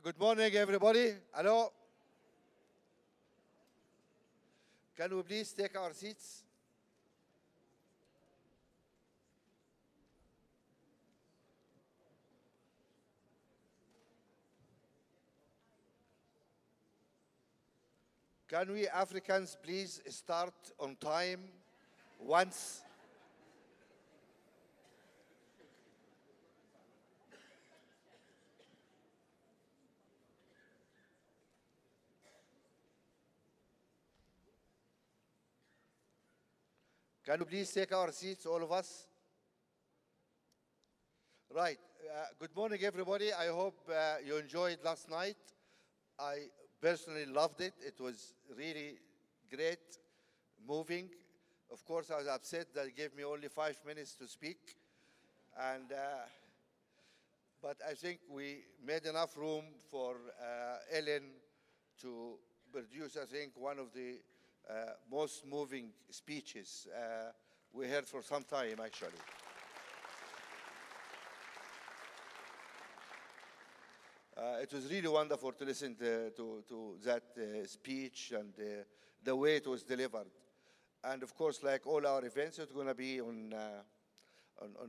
Good morning, everybody. Hello. Can we please take our seats? Can we Africans please start on time once? Can we please take our seats, all of us? Right. Good morning, everybody. I hope you enjoyed last night. I personally loved it. It was really great, moving. Of course, I was upset that it gave me only 5 minutes to speak. But I think we made enough room for Ellen to produce, I think, one of the most moving speeches we heard for some time, actually. It was really wonderful to listen to that speech and the way it was delivered. And of course, like all our events, it's going to be on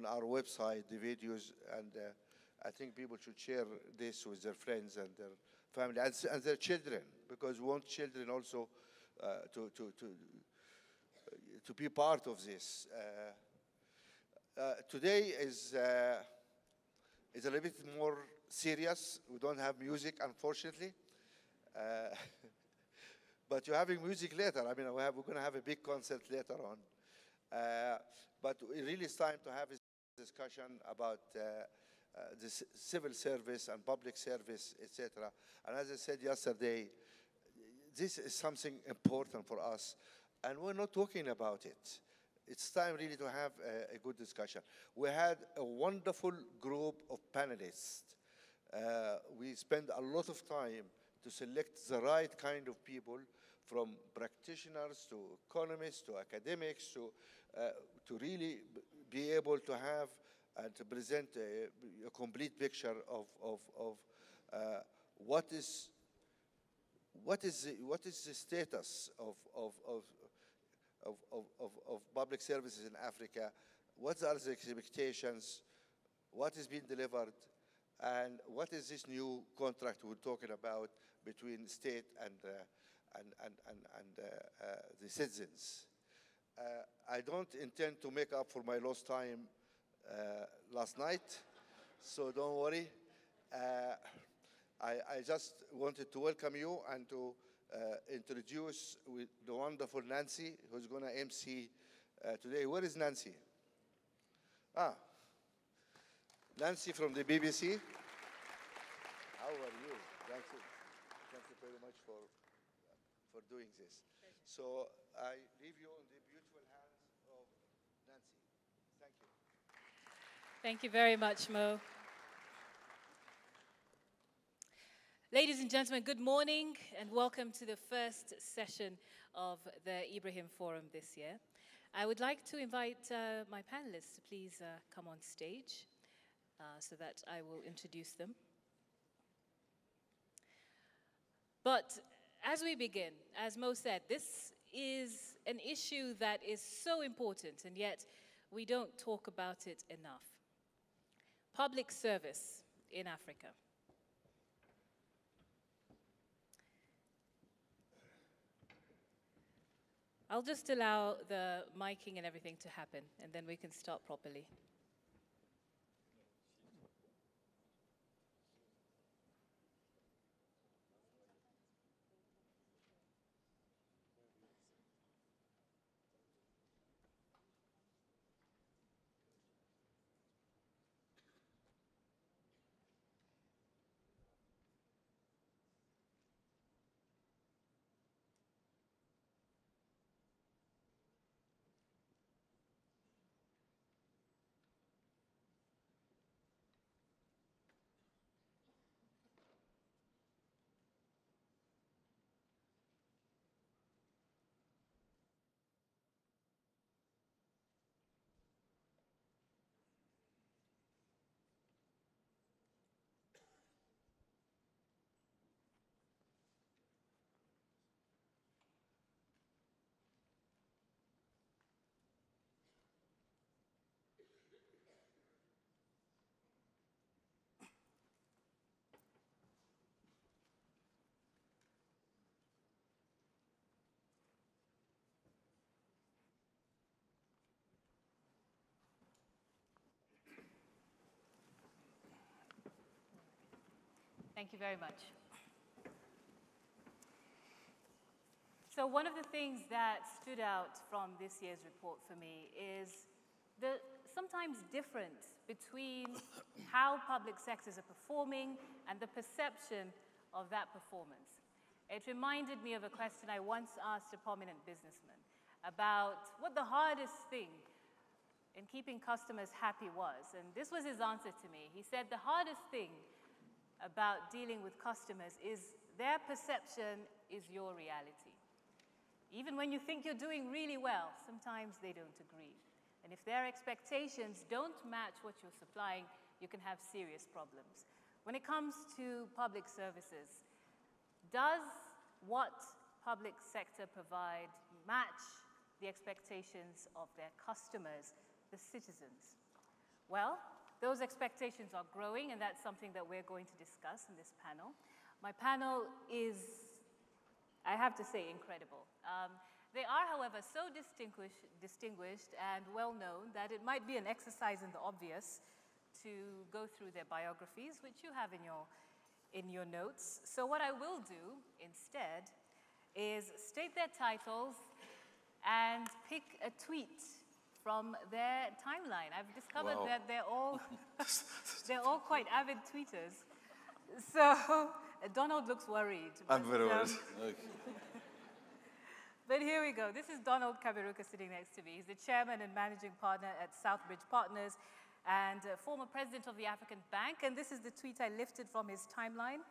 our website, the videos, and I think people should share this with their friends and their family and their children, because we want children also to be part of this. Today is a little bit more serious. We don't have music, unfortunately. But you're having music later. I mean, we're going to have a big concert later on. But it really is time to have a discussion about the civil service and public service, etc. And as I said yesterday, this is something important for us, and we're not talking about it. It's time really to have a good discussion. We had a wonderful group of panelists. We spent a lot of time to select the right kind of people, from practitioners to economists to academics, to really be able to have and to present a complete picture of what is the status of public services in Africa, what are the expectations, what is being delivered, and what is this new contract we're talking about between state and the citizens. I don't intend to make up for my lost time last night, so don't worry. I just wanted to welcome you and to introduce the wonderful Nancy, who's going to MC today. Where is Nancy? Nancy from the BBC. How are you? Thank you very much for doing this. So I leave you in the beautiful hands of Nancy. Thank you. Thank you very much, Mo. Ladies and gentlemen, good morning and welcome to the first session of the Ibrahim Forum this year. I would like to invite my panelists to please come on stage so that I will introduce them. But as we begin, as Mo said, this is an issue that is so important, and yet we don't talk about it enough. Public service in Africa. I'll just allow the miking and everything to happen, and then we can start properly. Thank you very much. So one of the things that stood out from this year's report for me is the sometimes difference between how public sectors are performing and the perception of that performance. It reminded me of a question I once asked a prominent businessman about what the hardest thing in keeping customers happy was. And this was his answer to me. He said, the hardest thing about dealing with customers is their perception is your reality. Even when you think you're doing really well, sometimes they don't agree. And if their expectations don't match what you're supplying, you can have serious problems. When it comes to public services, does what public sector provide match the expectations of their customers, the citizens? Well, those expectations are growing, and that's something that we're going to discuss in this panel. My panel is, I have to say, incredible. They are, however, so distinguished and well-known that it might be an exercise in the obvious to go through their biographies, which you have in your notes. So what I will do instead is state their titles and pick a tweet from their timeline. I've discovered that they're all quite avid tweeters. So Donald looks worried. I'm very worried. But here we go. This is Donald Kaberuka sitting next to me. He's the chairman and managing partner at Southbridge Partners and former president of the African Bank. And this is the tweet I lifted from his timeline.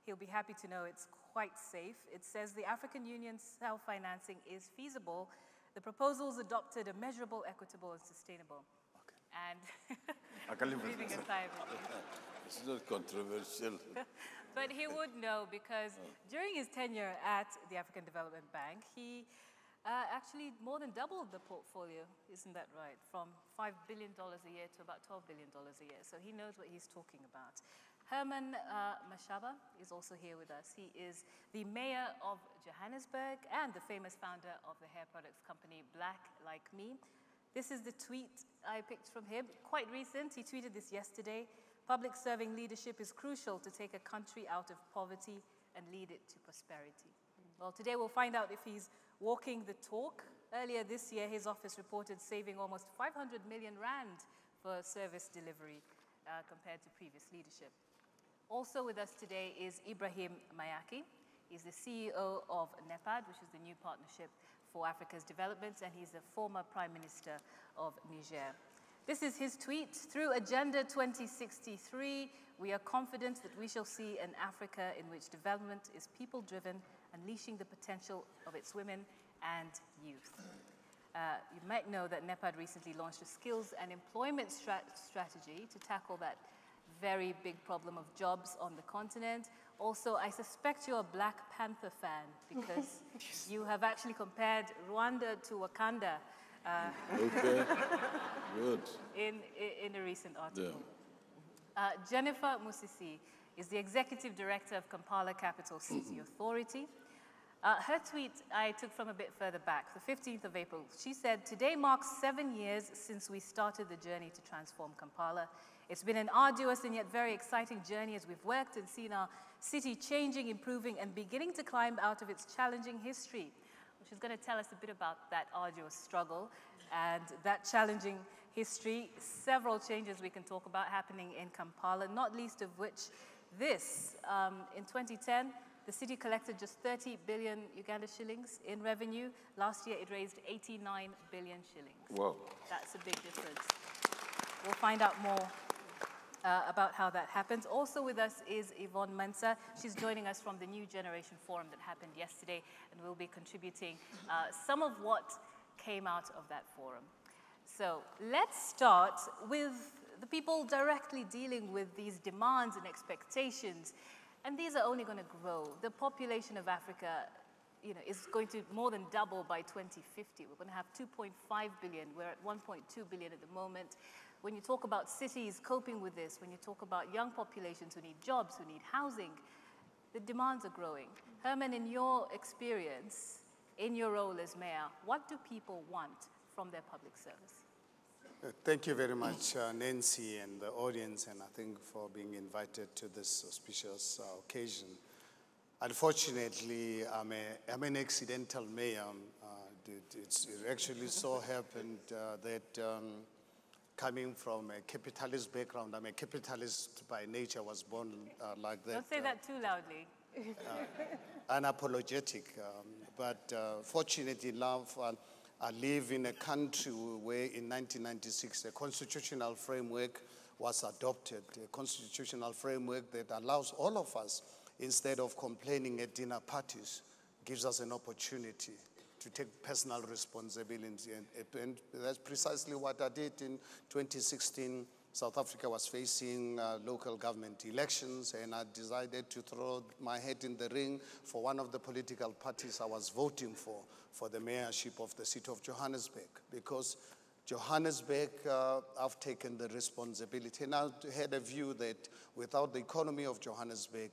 He'll be happy to know it's quite safe. It says, the African Union's self-financing is feasible. The proposals adopted are measurable, equitable, and sustainable. Okay. And I can live with breathing a this. sigh of It's not controversial. But he would know because during his tenure at the African Development Bank, he actually more than doubled the portfolio, isn't that right? From $5 billion a year to about $12 billion a year. So he knows what he's talking about. Herman Mashaba is also here with us. He is the mayor of Johannesburg and the famous founder of the hair products company Black Like Me. This is the tweet I picked from him, quite recent. He tweeted this yesterday. Public serving leadership is crucial to take a country out of poverty and lead it to prosperity. Well, today we'll find out if he's walking the talk. Earlier this year, his office reported saving almost 500 million rand for service delivery compared to previous leadership. Also with us today is Ibrahim Mayaki. He's the CEO of NEPAD, which is the new partnership for Africa's development, and he's the former Prime Minister of Niger. This is his tweet. Through Agenda 2063, we are confident that we shall see an Africa in which development is people-driven, unleashing the potential of its women and youth. You might know that NEPAD recently launched a skills and employment strategy to tackle that very big problem of jobs on the continent. Also, I suspect you're a Black Panther fan because you have actually compared Rwanda to Wakanda. Okay, good. In a recent article. Yeah. Jennifer Musisi is the executive director of Kampala Capital City Authority. Her tweet I took from a bit further back, the 15th of April. She said, today marks 7 years since we started the journey to transform Kampala. It's been an arduous and yet very exciting journey as we've worked and seen our city changing, improving, and beginning to climb out of its challenging history. She's going to tell us a bit about that arduous struggle and that challenging history. Several changes we can talk about happening in Kampala, not least of which this. In 2010, the city collected just 30 billion Uganda shillings in revenue. Last year, it raised 89 billion shillings. Wow. That's a big difference. We'll find out more about how that happens. Also with us is Yvonne Mensah. She's joining us from the New Generation Forum that happened yesterday, and will be contributing some of what came out of that forum. So let's start with the people directly dealing with these demands and expectations, and these are only going to grow. The population of Africa, is going to more than double by 2050. We're going to have 2.5 billion. We're at 1.2 billion at the moment. When you talk about cities coping with this, when you talk about young populations who need jobs, who need housing, the demands are growing. Herman, in your experience, in your role as mayor, what do people want from their public service? Thank you very much, Nancy and the audience, and I think for being invited to this auspicious occasion. Unfortunately, I'm an accidental mayor. It actually so happened that coming from a capitalist background, I'm a capitalist by nature, was born like that. Don't say that too loudly. Unapologetic. But fortunately enough, I live in a country where in 1996 a constitutional framework was adopted, a constitutional framework that allows all of us, instead of complaining at dinner parties, gives us an opportunity to take personal responsibility. And that's precisely what I did in 2016. South Africa was facing local government elections, and I decided to throw my hat in the ring for one of the political parties I was voting for the mayorship of the city of Johannesburg. Because Johannesburg, I've taken the responsibility, and I had a view that without the economy of Johannesburg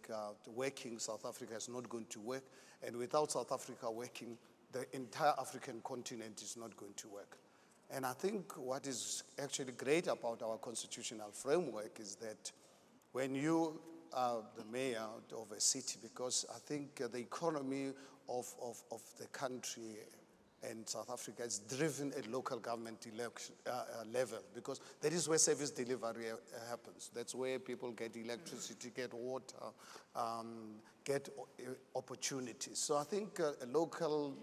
working, South Africa is not going to work, and without South Africa working, the entire African continent is not going to work. And I think what is actually great about our constitutional framework is that when you are the mayor of a city, because I think the economy of the country and South Africa is driven at local government level, because that is where service delivery happens. That's where people get electricity, get water, get opportunities. So I think a local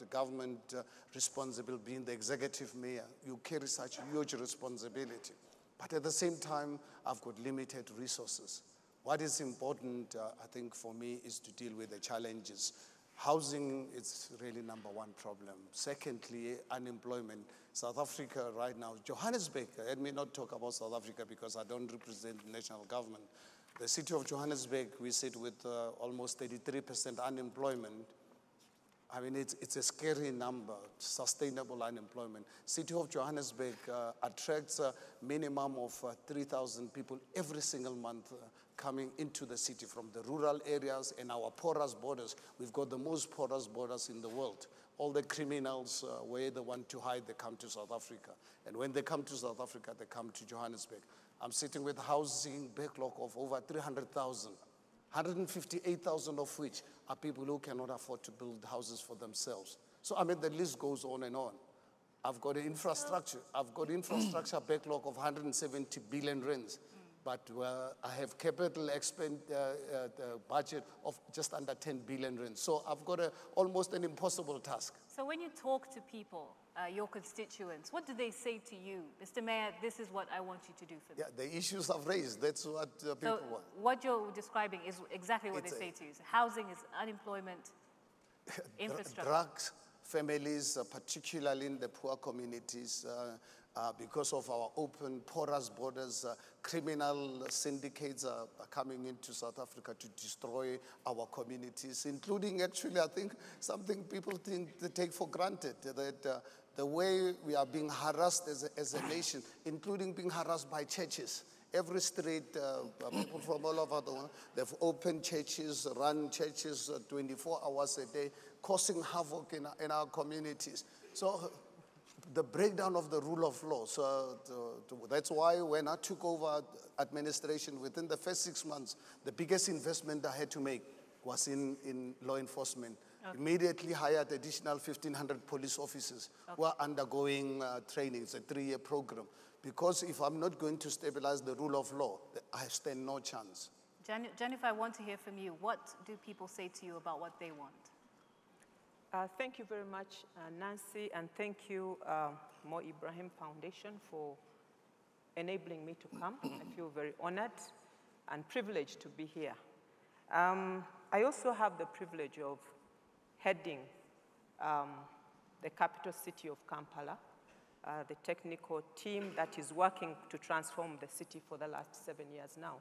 the government responsible, being the executive mayor, you carry such huge responsibility. But at the same time, I've got limited resources. What is important, I think, for me is to deal with the challenges. Housing is really number one problem. Secondly, unemployment. South Africa right now, Johannesburg, let me not talk about South Africa because I don't represent the national government. The city of Johannesburg, we sit with almost 33% unemployment. I mean, it's a scary number, sustainable unemployment. City of Johannesburg attracts a minimum of 3,000 people every single month coming into the city from the rural areas and our porous borders. We've got the most porous borders in the world. All the criminals, where they want to hide, they come to South Africa. And when they come to South Africa, they come to Johannesburg. I'm sitting with housing backlog of over 300,000. 158,000 of which are people who cannot afford to build houses for themselves. So, I mean, the list goes on and on. I've got an infrastructure. I've got infrastructure backlog of 170 billion rands. But I have capital budget of just under 10 billion rands. So I've got almost an impossible task. So when you talk to people, your constituents, what do they say to you? Mr. Mayor, this is what I want you to do for me. Yeah, the issues I've raised, that's what people want. What you're describing is exactly what they say to you. So housing is unemployment, infrastructure. Drugs, families, particularly in the poor communities, because of our open, porous borders, criminal syndicates are coming into South Africa to destroy our communities, including actually, I think, something people they take for granted, that the way we are being harassed as a nation, including being harassed by churches. Every street, people from all over the world, they've opened churches, run churches 24 hours a day, causing havoc in our communities. So the breakdown of the rule of law. So that's why when I took over administration, within the first 6 months, the biggest investment I had to make was in law enforcement. Okay. Immediately hired additional 1,500 police officers who are undergoing training. It's a 3-year program. Because if I'm not going to stabilize the rule of law, I stand no chance. Jennifer, I want to hear from you. What do people say to you about what they want? Thank you very much, Nancy, and thank you, Mo Ibrahim Foundation, for enabling me to come. I feel very honored and privileged to be here. I also have the privilege of heading the capital city of Kampala, the technical team that is working to transform the city for the last 7 years now.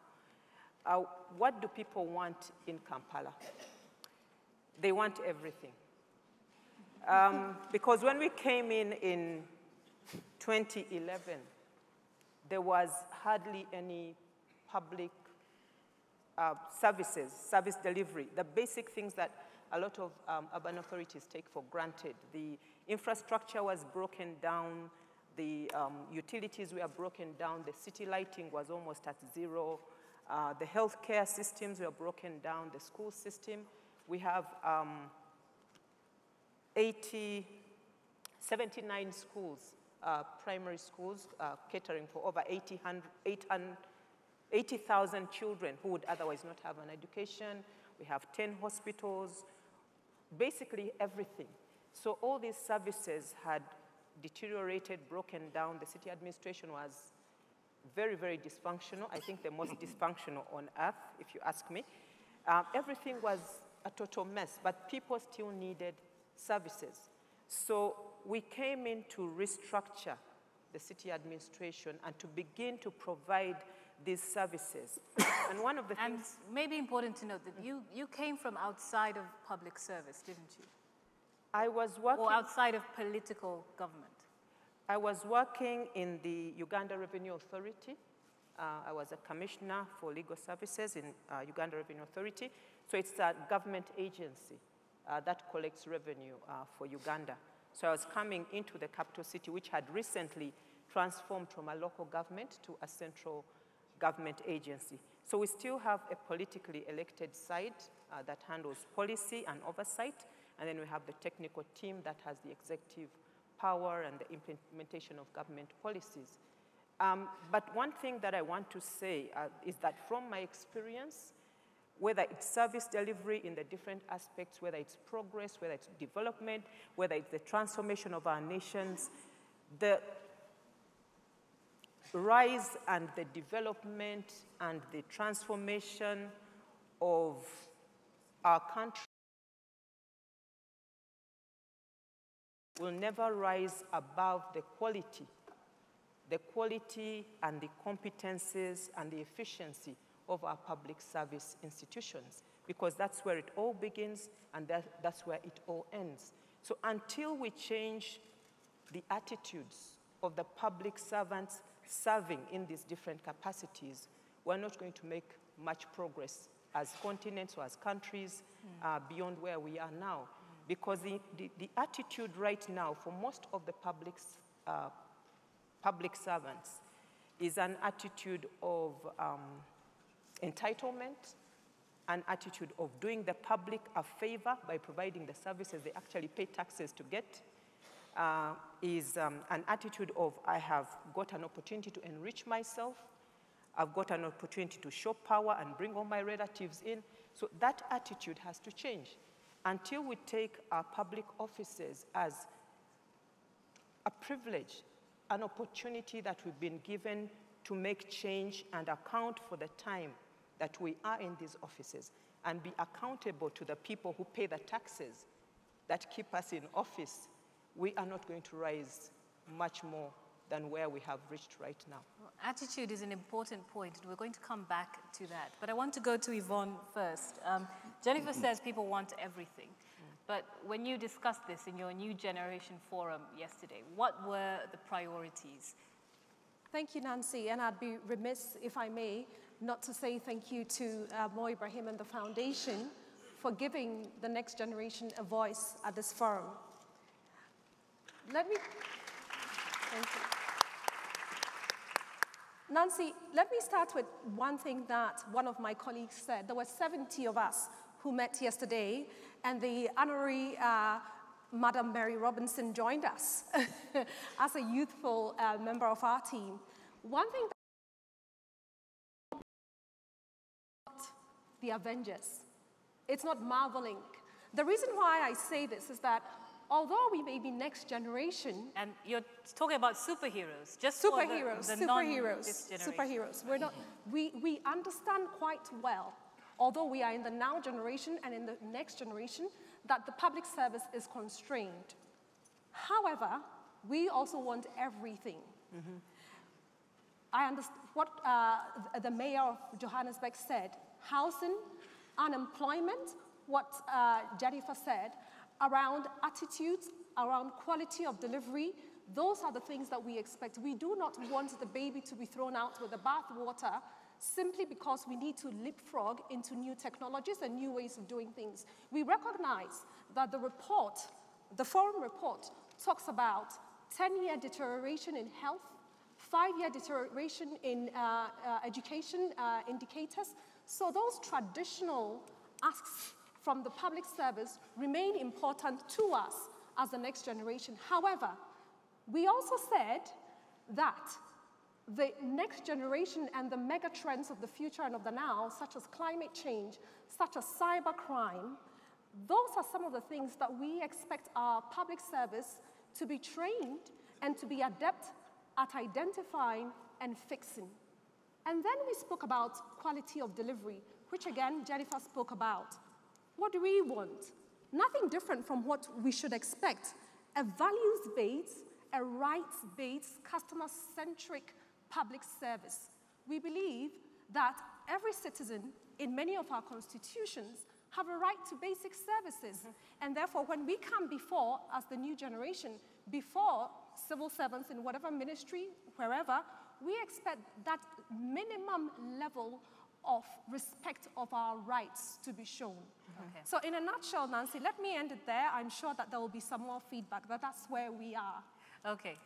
What do people want in Kampala? They want everything. Because when we came in 2011, there was hardly any public service delivery, the basic things that a lot of urban authorities take for granted. The infrastructure was broken down, The utilities were broken down. The city lighting was almost at zero. The healthcare systems were broken down. The school system. We have 79 schools, primary schools, catering for over 80,000 children who would otherwise not have an education. We have 10 hospitals, basically everything. So all these services had deteriorated, broken down. The city administration was very, very dysfunctional. I think the most dysfunctional on earth, if you ask me. Everything was a total mess, but people still needed services. So we came in to restructure the city administration and to begin to provide these services. And one of the things... And maybe important to note that you came from outside of public service, didn't you? I was working... Or outside of political government? I was working in the Uganda Revenue Authority. I was a commissioner for legal services in Uganda Revenue Authority. So it's a government agency that collects revenue for Uganda. So I was coming into the capital city, which had recently transformed from a local government to a central government agency. So we still have a politically elected side that handles policy and oversight, and then we have the technical team that has the executive power and the implementation of government policies. But one thing that I want to say is that from my experience, whether it's service delivery in the different aspects, whether it's progress, whether it's development, whether it's the transformation of our nations, the rise and the development and the transformation of our country will never rise above the quality and the competencies and the efficiency of our public service institutions, because that's where it all begins and that's where it all ends. So until we change the attitudes of the public servants serving in these different capacities, we're not going to make much progress as continents or as countries beyond where we are now. Because the attitude right now for most of the public servants is an attitude of entitlement, an attitude of doing the public a favor by providing the services they actually pay taxes to get, is an attitude of I have got an opportunity to enrich myself, I've got an opportunity to show power and bring all my relatives in. So that attitude has to change. Until we take our public offices as a privilege, an opportunity that we've been given to make change and account for the time that we are in these offices and be accountable to the people who pay the taxes that keep us in office, we are not going to rise much more than where we have reached right now. Well, attitude is an important point, and we're going to come back to that. But I want to go to Yvonne first. Jennifer says people want everything. But when you discussed this in your New Generation Forum yesterday, what were the priorities? Thank you, Nancy. And I'd be remiss, if I may, not to say thank you to Mo Ibrahim and the Foundation for giving the next generation a voice at this forum. Thank you. Nancy, let me start with one thing that one of my colleagues said. There were 70 of us who met yesterday, and the honorary Madam Mary Robinson joined us as a youthful member of our team. One thing that the Avengers, it's not Marvel Inc. The reason why I say this is that although we may be next generation, and you're talking about superheroes, just superheroes. We're not. Mm-hmm. We understand quite well, although we are in the now generation and in the next generation, that the public service is constrained. However, we also want everything. Mm-hmm. I understand what the mayor of Johannesburg said: housing, unemployment. What Jennifer said around attitudes, around quality of delivery, those are the things that we expect. We do not want the baby to be thrown out with the bathwater simply because we need to leapfrog into new technologies and new ways of doing things. We recognize that the report, the forum report, talks about 10-year deterioration in health, 5-year deterioration in education indicators. So those traditional asks from the public service remain important to us as the next generation. However, we also said that the next generation and the mega trends of the future and of the now, such as climate change, such as cybercrime, those are some of the things that we expect our public service to be trained and to be adept at identifying and fixing. And then we spoke about quality of delivery, which again, Jennifer spoke about. What do we want? Nothing different from what we should expect. A values-based, a rights-based, customer-centric public service. We believe that every citizen in many of our constitutions have a right to basic services. And therefore, when we come before, as the new generation, before civil servants in whatever ministry, wherever, we expect that minimum level of respect of our rights to be shown. Okay. So in a nutshell, Nancy, let me end it there. I'm sure that there will be some more feedback, but that's where we are. Okay,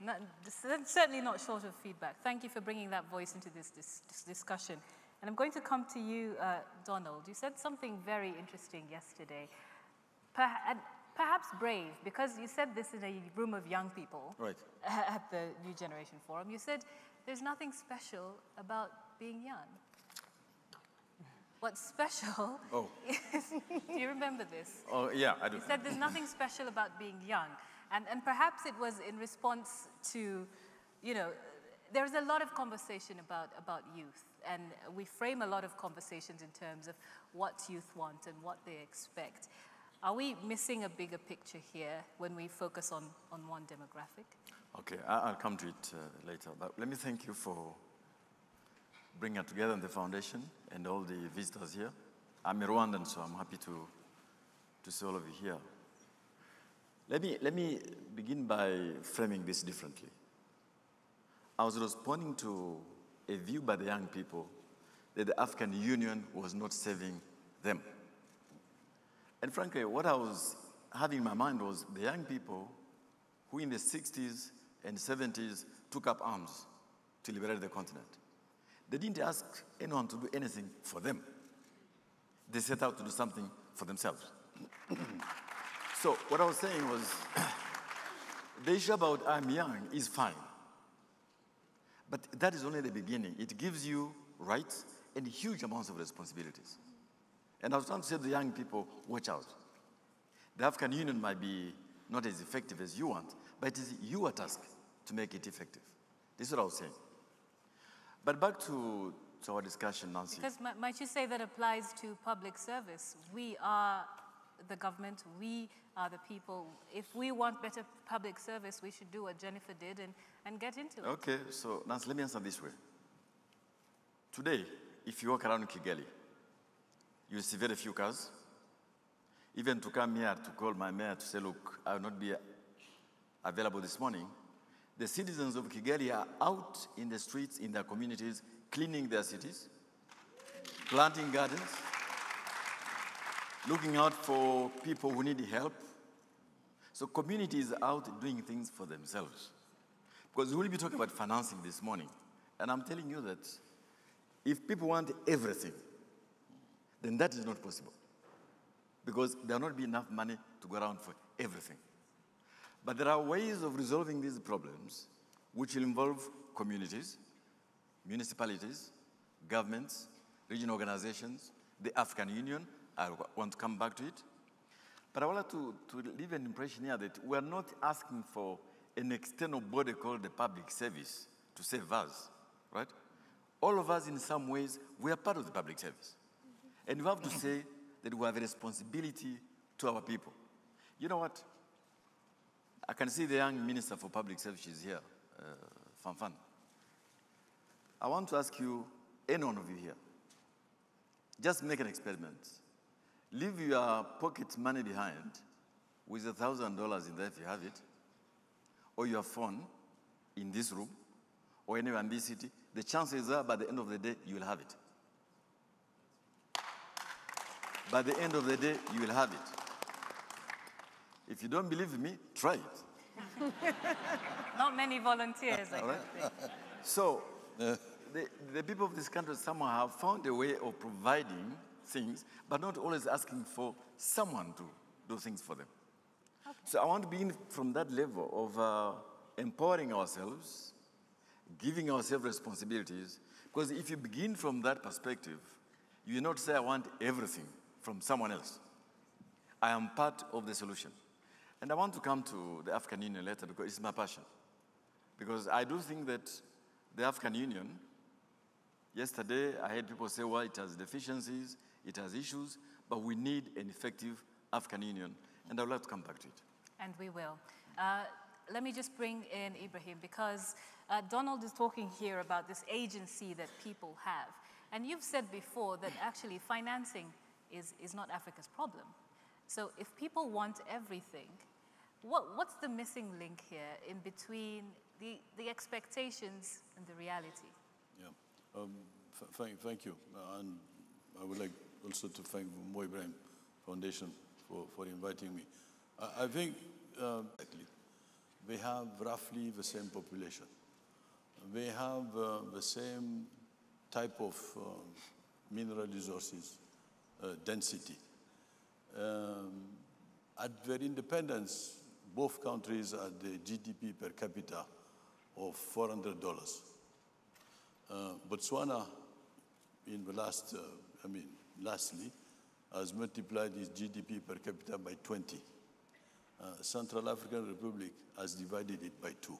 certainly not short of feedback. Thank you for bringing that voice into this discussion. And I'm going to come to you, Donald. You said something very interesting yesterday, perhaps brave, because you said this in a room of young people at the New Generation Forum. You said there's nothing special about being young. What's special is, do you remember this? Oh, yeah, I do. You said there's nothing special about being young. And perhaps it was in response to, you know, there's a lot of conversation about youth. And we frame a lot of conversations in terms of what youth want and what they expect. Are we missing a bigger picture here when we focus on one demographic? Okay, I'll come to it later. But let me thank you for bringing together the foundation and all the visitors here. I'm a Rwandan, so I'm happy to see all of you here. Let me begin by framing this differently. I was responding to a view by the young people that the African Union was not serving them. And frankly, what I was having in my mind was the young people who in the 60s and 70s took up arms to liberate the continent. They didn't ask anyone to do anything for them. They set out to do something for themselves. So what I was saying was, the issue about I'm young is fine. But that is only the beginning. It gives you rights and huge amounts of responsibilities. And I was trying to say to the young people, watch out. The African Union might be not as effective as you want, but it is your task to make it effective. This is what I was saying. But back to our discussion, Nancy. Because might you say that applies to public service? We are the government, we are the people. If we want better public service, we should do what Jennifer did and get into it. Okay, so Nancy, let me answer this way. Today, if you walk around Kigali, you'll see very few cars. Even to come here to call my mayor to say, look, I will not be available this morning, the citizens of Kigali are out in the streets, in their communities, cleaning their cities, planting gardens, looking out for people who need help. So communities are out doing things for themselves. Because we will be talking about financing this morning. And I'm telling you that if people want everything, then that is not possible. Because there will not be enough money to go around for everything. But there are ways of resolving these problems which will involve communities, municipalities, governments, regional organizations, the African Union. I want to come back to it. But I wanted to leave an impression here that we are not asking for an external body called the public service to save us, right? All of us, in some ways, we are part of the public service. And we have to say that we have a responsibility to our people. You know what? I can see the young Minister for Public Services here, Fanfan. I want to ask you, any one of you here, just make an experiment. Leave your pocket money behind with $1,000 in there if you have it, or your phone in this room, or anywhere in this city. The chances are by the end of the day, you will have it. By the end of the day, you will have it. If you don't believe me, try it. Not many volunteers, I don't think. So the people of this country somehow have found a way of providing things, but not always asking for someone to do things for them. Okay. So I want to begin from that level of empowering ourselves, giving ourselves responsibilities, because if you begin from that perspective, you will not say, I want everything from someone else. I am part of the solution. And I want to come to the African Union later because it's my passion. Because I do think that the African Union, yesterday I heard people say, well, it has deficiencies, it has issues, but we need an effective African Union. And I would like to come back to it. And we will. Let me just bring in Ibrahim, because Donald is talking here about this agency that people have. And you've said before that actually financing is not Africa's problem. So if people want everything, what's the missing link here in between the expectations and the reality? Yeah, thank you. And I would like also to thank the Ibrahim Foundation for inviting me. I think they have roughly the same population. They have the same type of mineral resources, density. At their independence, both countries had the GDP per capita of $400. Botswana, in the last, lastly, has multiplied its GDP per capita by 20. Central African Republic has divided it by 2.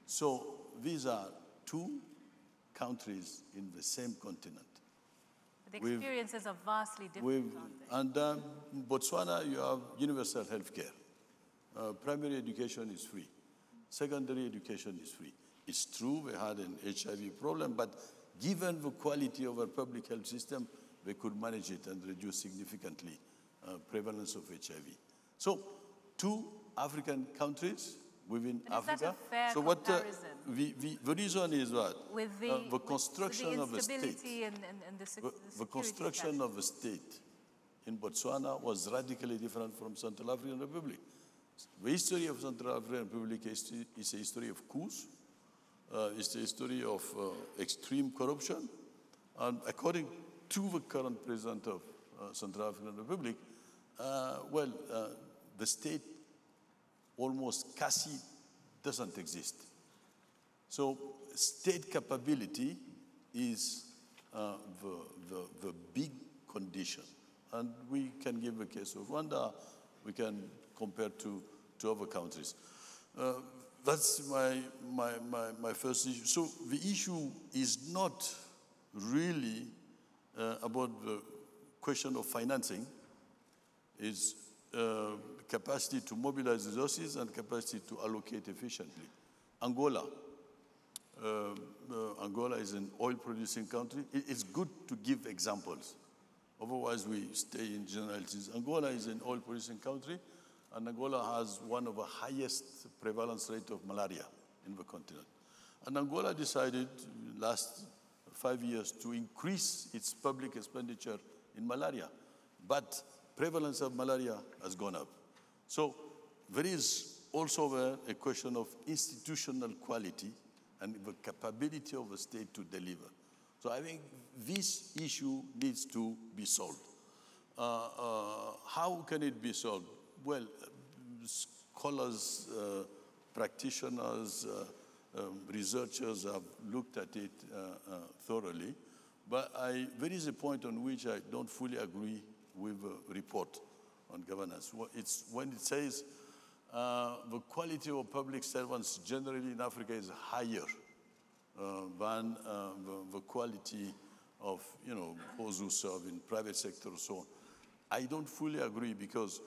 So these are two countries in the same continent. The experiences are vastly different, aren't they? And in Botswana, you have universal health care. Primary education is free. Secondary education is free. It's true we had an HIV problem, but given the quality of our public health system, they could manage it and reduce significantly prevalence of HIV. So, two African countries within Africa. Is that a fair so comparison? The reason is what? With the construction of the state. And The construction of the state in Botswana was radically different from Central African Republic. The history of Central African Republic is a history of coups. It's a history of extreme corruption. And according to the current president of Central African Republic, the state almost doesn't exist. So state capability is the big condition. And we can give the case of Rwanda, we can compare to other countries. That's my first issue. So the issue is not really about the question of financing. It's capacity to mobilize resources and capacity to allocate efficiently. Angola is an oil-producing country. It's good to give examples. Otherwise, we stay in generalities. Angola is an oil-producing country, and Angola has one of the highest prevalence rate of malaria in the continent. And Angola decided last 5 years to increase its public expenditure in malaria. But prevalence of malaria has gone up. So there is also a question of institutional quality and the capability of the state to deliver. So I think this issue needs to be solved. How can it be solved? Well, scholars, practitioners, researchers have looked at it thoroughly. But there is a point on which I don't fully agree with the report on governance. It's when it says the quality of public servants generally in Africa is higher than the quality of those who serve in private sector or so on. I don't fully agree because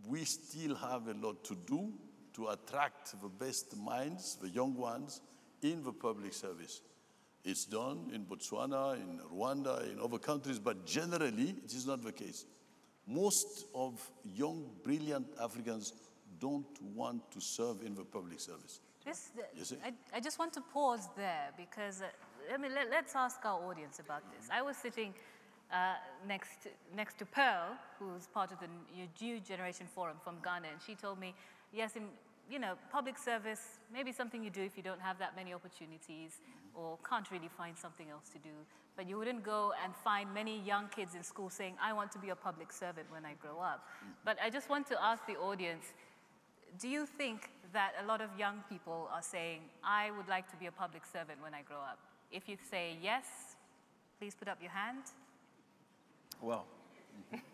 we still have a lot to do to attract the best minds, the young ones, in the public service. It's done in Botswana, in Rwanda, in other countries, but generally it is not the case. Most of young, brilliant Africans don't want to serve in the public service. I just want to pause there because, let's ask our audience about this. I was sitting next to Pearl, who's part of the New Generation Forum from Ghana, and she told me, yes, public service, maybe something you do if you don't have that many opportunities or can't really find something else to do. But you wouldn't go and find many young kids in school saying, I want to be a public servant when I grow up. But I just want to ask the audience, do you think that a lot of young people are saying, I would like to be a public servant when I grow up? If you say yes, please put up your hand. Well.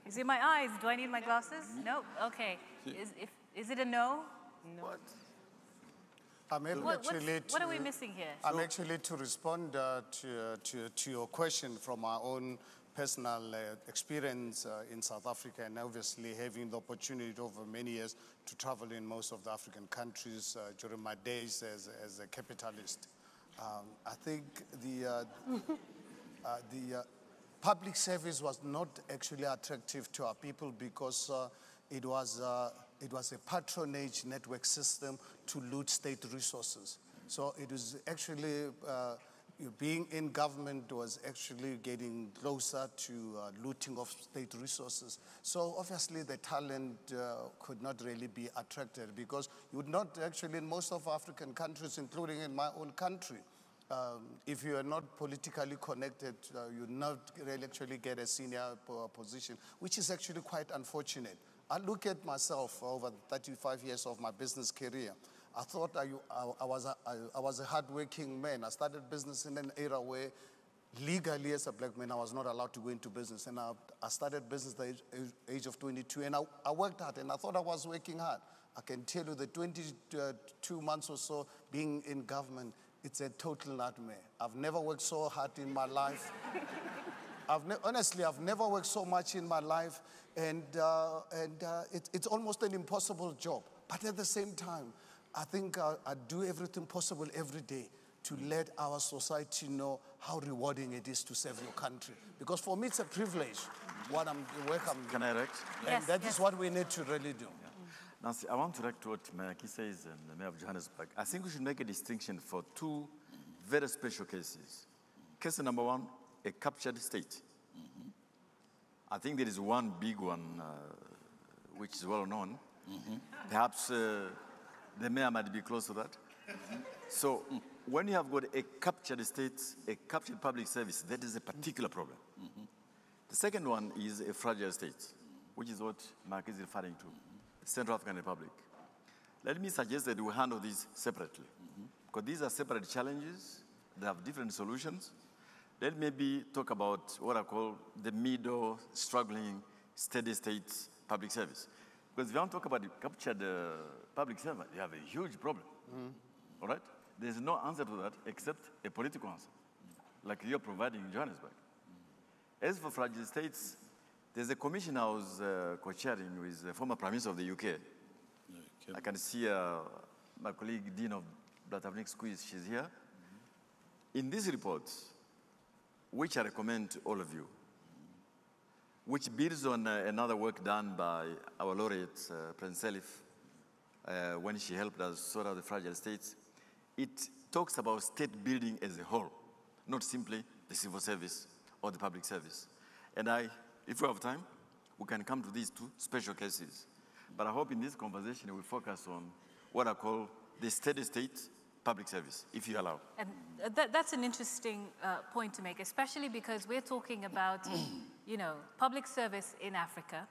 Is it my eyes? Do I need my glasses? No? Okay. Is it a no? No. What? What are we missing here? I'm actually to respond to your question from my own personal experience in South Africa, and obviously having the opportunity over many years to travel in most of the African countries during my days as a capitalist. I think the public service was not actually attractive to our people because it was a patronage network system to loot state resources. So it was actually, being in government was actually getting closer to looting of state resources. So obviously the talent could not really be attracted because you would not actually, in most of African countries, including in my own country, if you are not politically connected, you not really actually get a senior position, which is actually quite unfortunate. I look at myself over 35 years of my business career. I thought I was a hardworking man. I started business in an era where legally as a black man, I was not allowed to go into business. And I started business at the age of 22. And I worked hard, and I thought I was working hard. I can tell you the 22 months or so being in government, it's a total nightmare. I've never worked so hard in my life. Honestly, I've never worked so much in my life, and it's almost an impossible job. But at the same time, I think I do everything possible every day to let our society know how rewarding it is to serve your country. Because for me, it's a privilege. Can I react? And that is what we need to really do. Yeah. Nancy, I want to react to what Mayaki says and the Mayor of Johannesburg. I think we should make a distinction for two very special cases. Case number one, a captured state. I think there is one big one which is well known. Perhaps the mayor might be close to that. So when you have got a captured state, a captured public service, that is a particular problem. The second one is a fragile state, which is what Mark is referring to, the Central African Republic. Let me suggest that we handle these separately, because these are separate challenges. They have different solutions. Let me maybe talk about what I call the middle, struggling, steady state public service. Because if you want to talk about the captured public servant, you have a huge problem. All right? There's no answer to that except a political answer, like you're providing in Johannesburg. As for fragile states, there's a commission I was co-chairing with the former Prime Minister of the UK. I can see my colleague, Dean of Blatavnik Squeeze, she's here. In this report, which I recommend to all of you, which builds on another work done by our laureate, President Selif, when she helped us sort out the fragile states. It talks about state building as a whole, not simply the civil service or the public service. And if we have time, we can come to these two special cases. But I hope in this conversation we focus on what I call the steady state public service, if you allow. And that's an interesting point to make, especially because we're talking about, public service in Africa.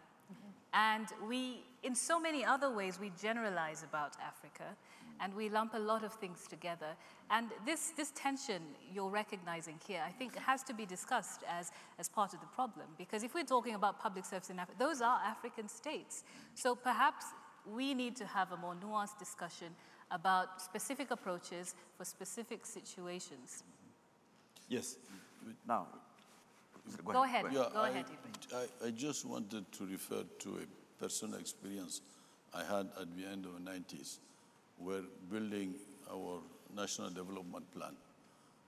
And we, in so many other ways, we generalize about Africa, and we lump a lot of things together. And this tension you're recognizing here, I think, has to be discussed as part of the problem. Because if we're talking about public service in Africa, those are African states. So perhaps we need to have a more nuanced discussion about specific approaches for specific situations. Yes. Now, go ahead. Yeah, go ahead, Ibrahim. I just wanted to refer to a personal experience I had at the end of the 90s. We're building our national development plan,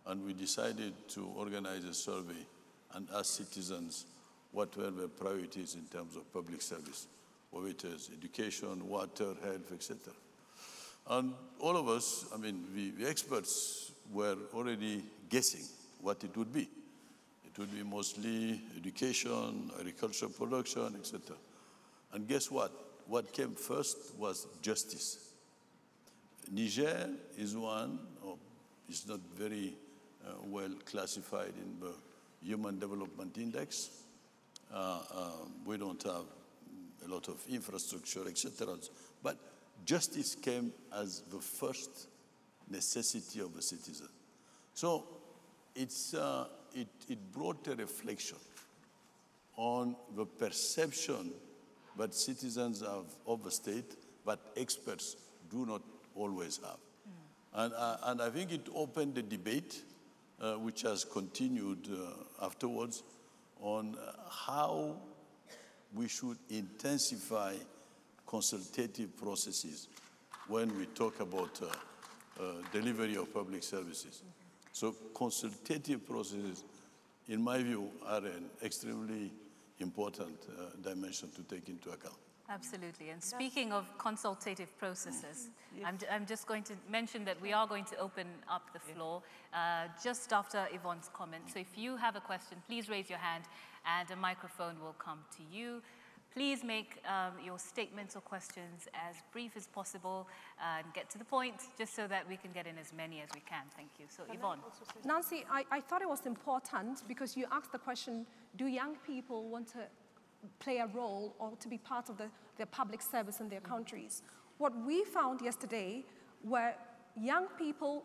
and we decided to organize a survey and ask citizens what were their priorities in terms of public service, whether it is education, water, health, etc. And all of us, the experts were already guessing what it would be. It would be mostly education, agricultural production, etc. And guess what? What came first was justice. Niger is one, it's not very well classified in the Human Development Index. We don't have a lot of infrastructure, etc. But justice came as the first necessity of the citizen. So it brought a reflection on the perception that citizens have of the state, but experts do not always have. And I think it opened the debate, which has continued afterwards, on how we should intensify consultative processes when we talk about delivery of public services. So consultative processes, in my view, are an extremely important dimension to take into account. Absolutely. And speaking of consultative processes, I'm just going to mention that we are going to open up the floor just after Yvonne's comment. So if you have a question, please raise your hand and a microphone will come to you. Please make your statements or questions as brief as possible and get to the point, just so that we can get in as many as we can. Thank you. So Yvonne. Nancy, I thought it was important because you asked the question, do young people want to play a role or to be part of their public service in their countries? What we found yesterday were young people,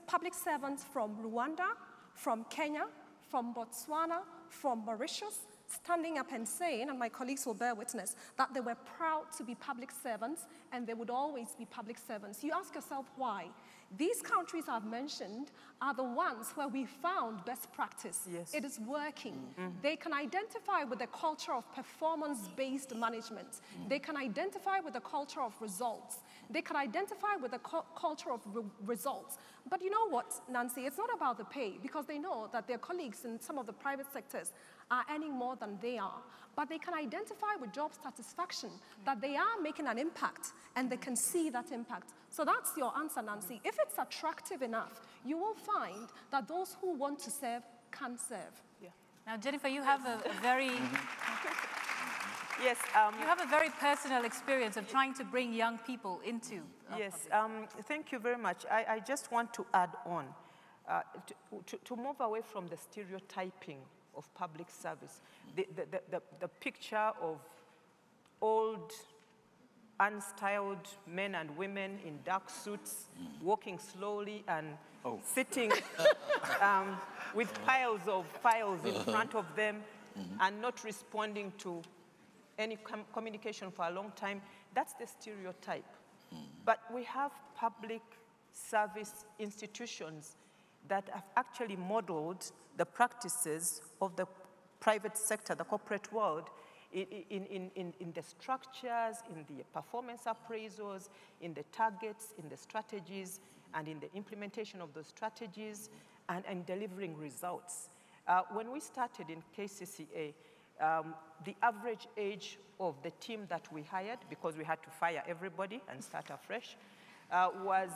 public servants from Rwanda, from Kenya, from Botswana, from Mauritius, standing up and saying, and my colleagues will bear witness, that they were proud to be public servants and they would always be public servants. You ask yourself why. These countries I've mentioned are the ones where we found best practice. Yes. It is working. They can identify with the culture of performance-based management. They can identify with the culture of results. They can identify with the culture of results. But you know what, Nancy? It's not about the pay, because they know that their colleagues in some of the private sectors are earning more than they are. But they can identify with job satisfaction, that they are making an impact, and they can see that impact. So that's your answer, Nancy. If it's attractive enough, you will find that those who want to serve can serve. Yeah. Now, Jennifer, you have a very... Yes. You have a very personal experience of trying to bring young people into yes. Thank you very much. I just want to add on, to move away from the stereotyping of public service, the picture of old, unstyled men and women in dark suits, walking slowly and sitting with piles of files in front of them and not responding to any communication for a long time, that's the stereotype. But we have public service institutions that have actually modeled the practices of the private sector, the corporate world, in the structures, in the performance appraisals, in the targets, in the strategies, and in the implementation of those strategies, and delivering results. When we started in KCCA, the average age of the team that we hired, because we had to fire everybody and start afresh, was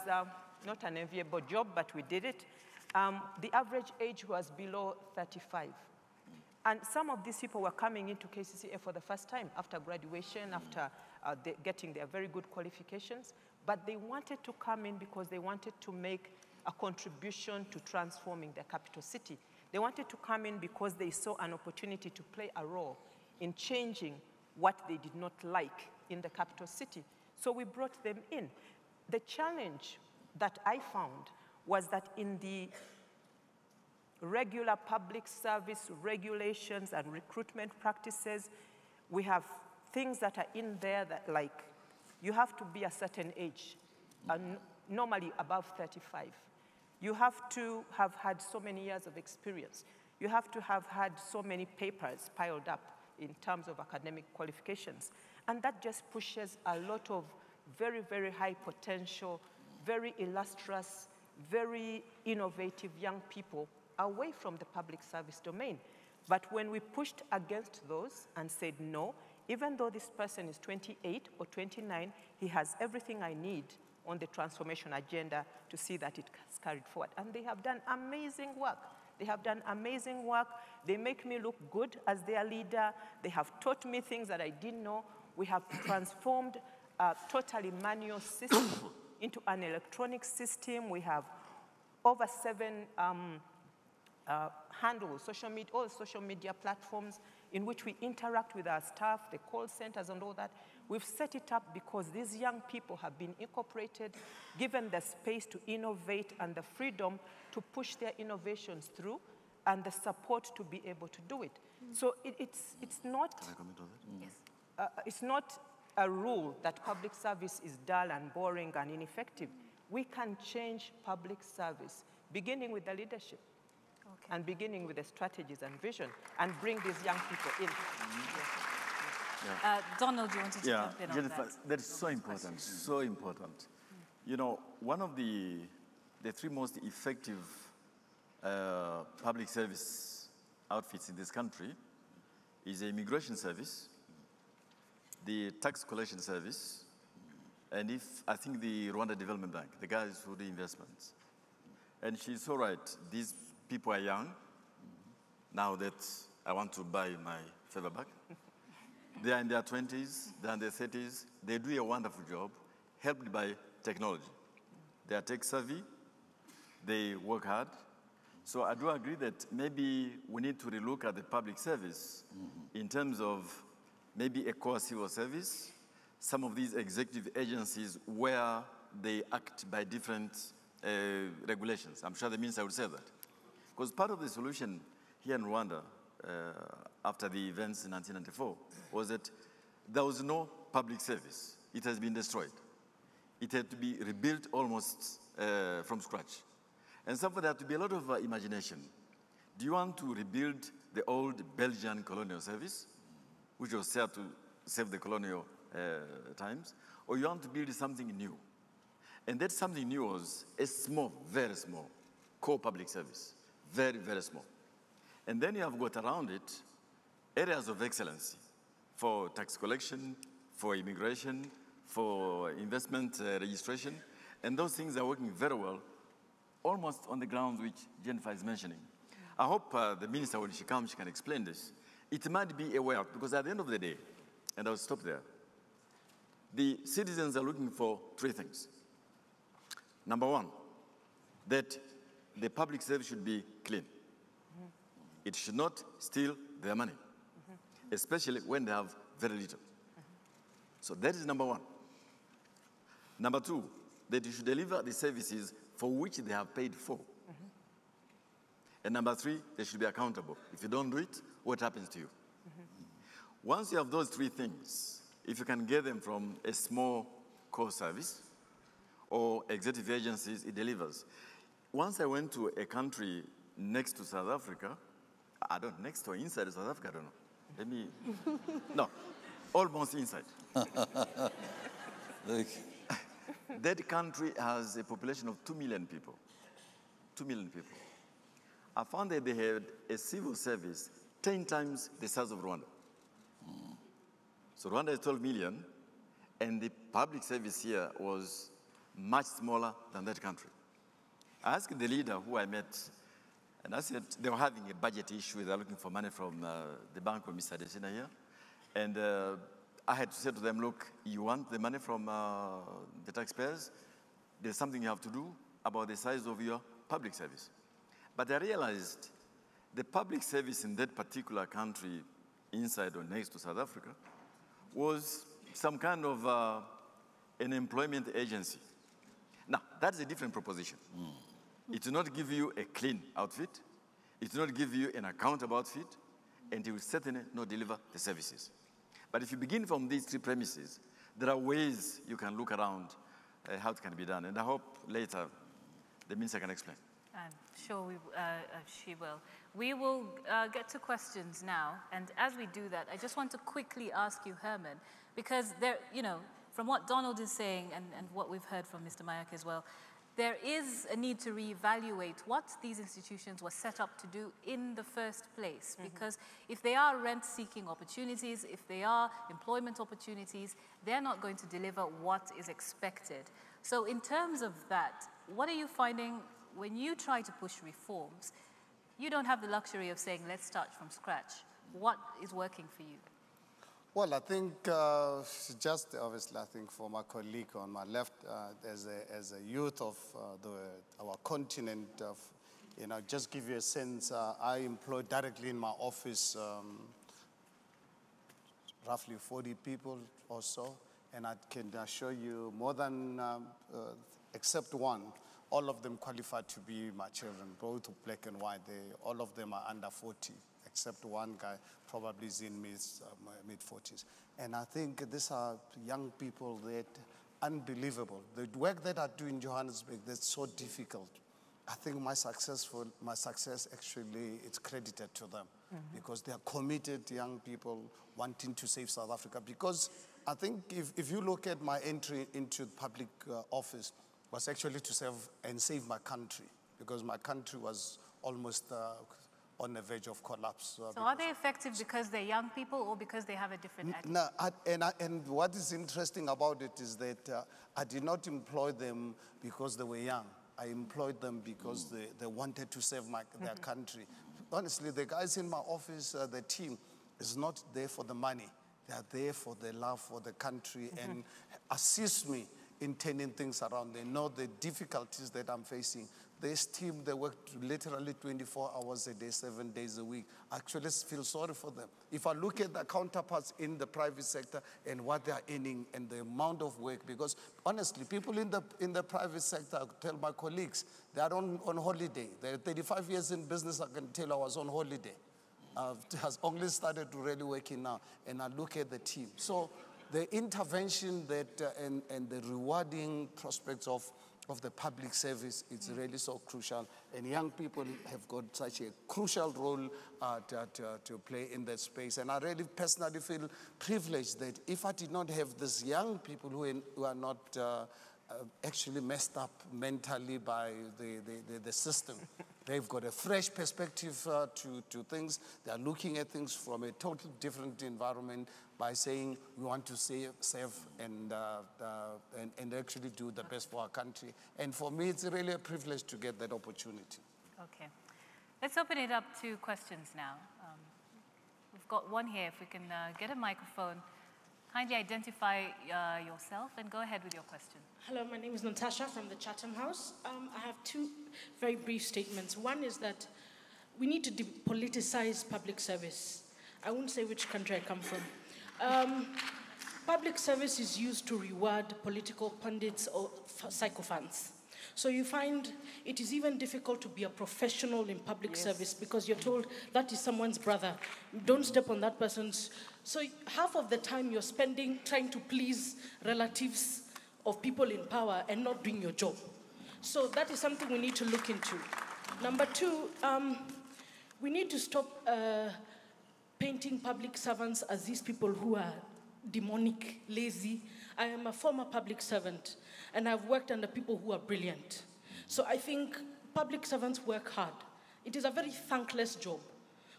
not an enviable job, but we did it. The average age was below 35. And some of these people were coming into KCCA for the first time after graduation, after getting their very good qualifications, but they wanted to come in because they wanted to make a contribution to transforming their capital city. They wanted to come in because they saw an opportunity to play a role in changing what they did not like in the capital city. So we brought them in. The challenge that I found was that in the regular public service regulations and recruitment practices, we have things that are in there that, like, you have to be a certain age, normally above 35. You have to have had so many years of experience. You have to have had so many papers piled up in terms of academic qualifications. And that just pushes a lot of very, very high potential, very illustrious, very innovative young people away from the public service domain. But when we pushed against those and said, no, even though this person is 28 or 29, he has everything I need on the transformation agenda to see that it is carried forward. And they have done amazing work. They have done amazing work. They make me look good as their leader. They have taught me things that I didn't know. We have transformed a totally manual system into an electronic system. We have over 7 handles, all social media platforms in which we interact with our staff, the call centers and all that. We've set it up because these young people have been incorporated, given the space to innovate and the freedom to push their innovations through and the support to be able to do it. So it's not... Can I comment on that? Yes. It's not a rule that public service is dull and boring and ineffective. We can change public service, beginning with the leadership. Okay. And beginning with the strategies and vision, and bring these young people in. Yeah. Donald, you wanted to jump in on that? That's so important, so important. You know, one of the 3 most effective public service outfits in this country is the immigration service, the tax collection service, and I think the Rwanda Development Bank, the guys who do investments. And she's so right, these people are young. Now that I want to buy my favor back. They are in their 20s, they are in their 30s. They do a wonderful job, helped by technology. They are tech savvy, they work hard. So I do agree that maybe we need to relook at the public service in terms of maybe a core civil service, some of these executive agencies where they act by different regulations. I'm sure the minister would say that. Because part of the solution here in Rwanda, after the events in 1994, was that there was no public service. It has been destroyed. It had to be rebuilt almost from scratch. And so for there had to be a lot of imagination. Do you want to rebuild the old Belgian colonial service, which was set to save the colonial times, or you want to build something new? And that something new was a small, very small, core public service. Very, very small. And then you have got around it areas of excellency for tax collection, for immigration, for investment registration. And those things are working very well, almost on the grounds which Jennifer is mentioning. I hope the minister, when she comes, she can explain this. It might be a way out, because at the end of the day, and I'll stop there, the citizens are looking for 3 things. Number 1, that the public service should be clean. It should not steal their money, especially when they have very little. So that is number 1. Number 2, that you should deliver the services for which they have paid for. And number 3, they should be accountable. If you don't do it, what happens to you? Once you have those 3 things, if you can get them from a small core service or executive agencies, it delivers. Once I went to a country next to South Africa, next or inside South Africa, I don't know. Let me, no, almost inside. That country has a population of 2 million people. 2 million people. I found that they had a civil service 10 times the size of Rwanda. So Rwanda is 12 million, and the public service here was much smaller than that country. I asked the leader who I met, and I said they were having a budget issue. They were looking for money from the bank of Mr. Desina here. And I had to say to them, look, you want the money from the taxpayers? There's something you have to do about the size of your public service. But I realized the public service in that particular country, inside or next to South Africa, was some kind of an employment agency. Now, that's a different proposition. It will not give you a clean outfit. It will not give you an accountable outfit. And it will certainly not deliver the services. But if you begin from these 3 premises, there are ways you can look around how it can be done. And I hope later the minister can explain. I'm sure she will. We will get to questions now. And as we do that, I just want to quickly ask you, Herman, because there, from what Donald is saying and what we've heard from Mr. Mayaki as well, there is a need to reevaluate what these institutions were set up to do in the first place. Because if they are rent-seeking opportunities, if they are employment opportunities, they're not going to deliver what is expected. So in terms of that, what are you finding when you try to push reforms? You don't have the luxury of saying, let's start from scratch. What is working for you? Well, I think just obviously, I think for my colleague on my left, as a youth of our continent, just give you a sense, I employ directly in my office roughly 40 people or so, and I can assure you more than, except one, all of them qualify to be my children, both black and white. All of them are under 40, except one guy probably is in mid-40s. And I think these are young people that unbelievable. The work that I do in Johannesburg, that's so difficult. I think my success actually is credited to them because they are committed young people wanting to save South Africa. Because I think if you look at my entry into public office, was actually to save my country, because my country was almost on the verge of collapse. So are they effective because they're young people or because they have a different attitude? No, and what is interesting about it is that I did not employ them because they were young. I employed them because they wanted to save their country. Honestly, the guys in my office, the team, is not there for the money. They are there for the love for the country and assist me in turning things around. They know the difficulties that I'm facing. This team, they work literally 24 hours a day, 7 days a week. I actually feel sorry for them. If I look at the counterparts in the private sector and what they are earning and the amount of work, because honestly, people in the private sector, I tell my colleagues, they are on holiday. They're 35 years in business, I can tell I was on holiday. Has only started to really working now, and I look at the team. So the intervention that and the rewarding prospects of the public service is really so crucial, and young people have got such a crucial role to play in that space. And I really personally feel privileged that if I did not have these young people who are not actually messed up mentally by the system, they've got a fresh perspective to things. They are looking at things from a totally different environment by saying we want to save and actually do the best for our country. And for me, it's really a privilege to get that opportunity. Okay. Let's open it up to questions now. We've got one here. If we can get a microphone. Kindly identify yourself and go ahead with your question. Hello, my name is Natasha from the Chatham House. I have two very brief statements. One is that we need to depoliticize public service. I won't say which country I come from. Public service is used to reward political pundits or sycophants. So you find it is even difficult to be a professional in public service because you're told that is someone's brother. Don't step on that person's. So half of the time you're spending trying to please relatives of people in power and not doing your job. So that is something we need to look into. Number two, we need to stop painting public servants as these people who are demonic, lazy. I am a former public servant, and I've worked under people who are brilliant. So I think public servants work hard. It is a very thankless job.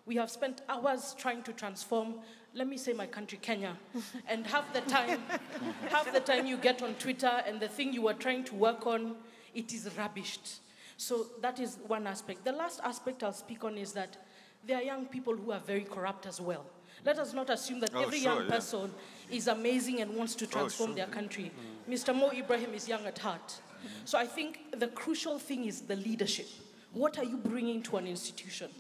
We have spent hours trying to transform, let me say my country, Kenya, and half the time you get on Twitter and the thing you were trying to work on, it is rubbished. So that is one aspect. The last aspect I'll speak on is that there are young people who are very corrupt as well. Let us not assume that every young person is amazing and wants to transform their country. Mr. Mo Ibrahim is young at heart. So I think the crucial thing is the leadership. What are you bringing to an institution?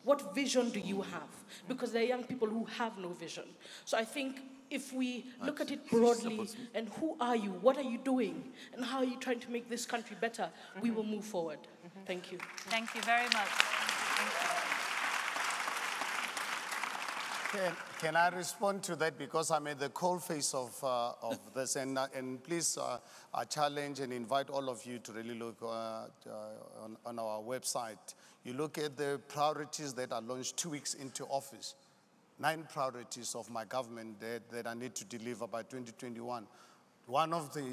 What vision do you have? Because there are young people who have no vision. So I think if we look at it broadly, and who are you, what are you doing, and how are you trying to make this country better, we will move forward. Thank you. Thank you very much. Thank you. Can I respond to that, because I'm at the coalface of this, and please I challenge and invite all of you to really look on our website. You look at the priorities that are launched 2 weeks into office. 9 priorities of my government that I need to deliver by 2021. One of the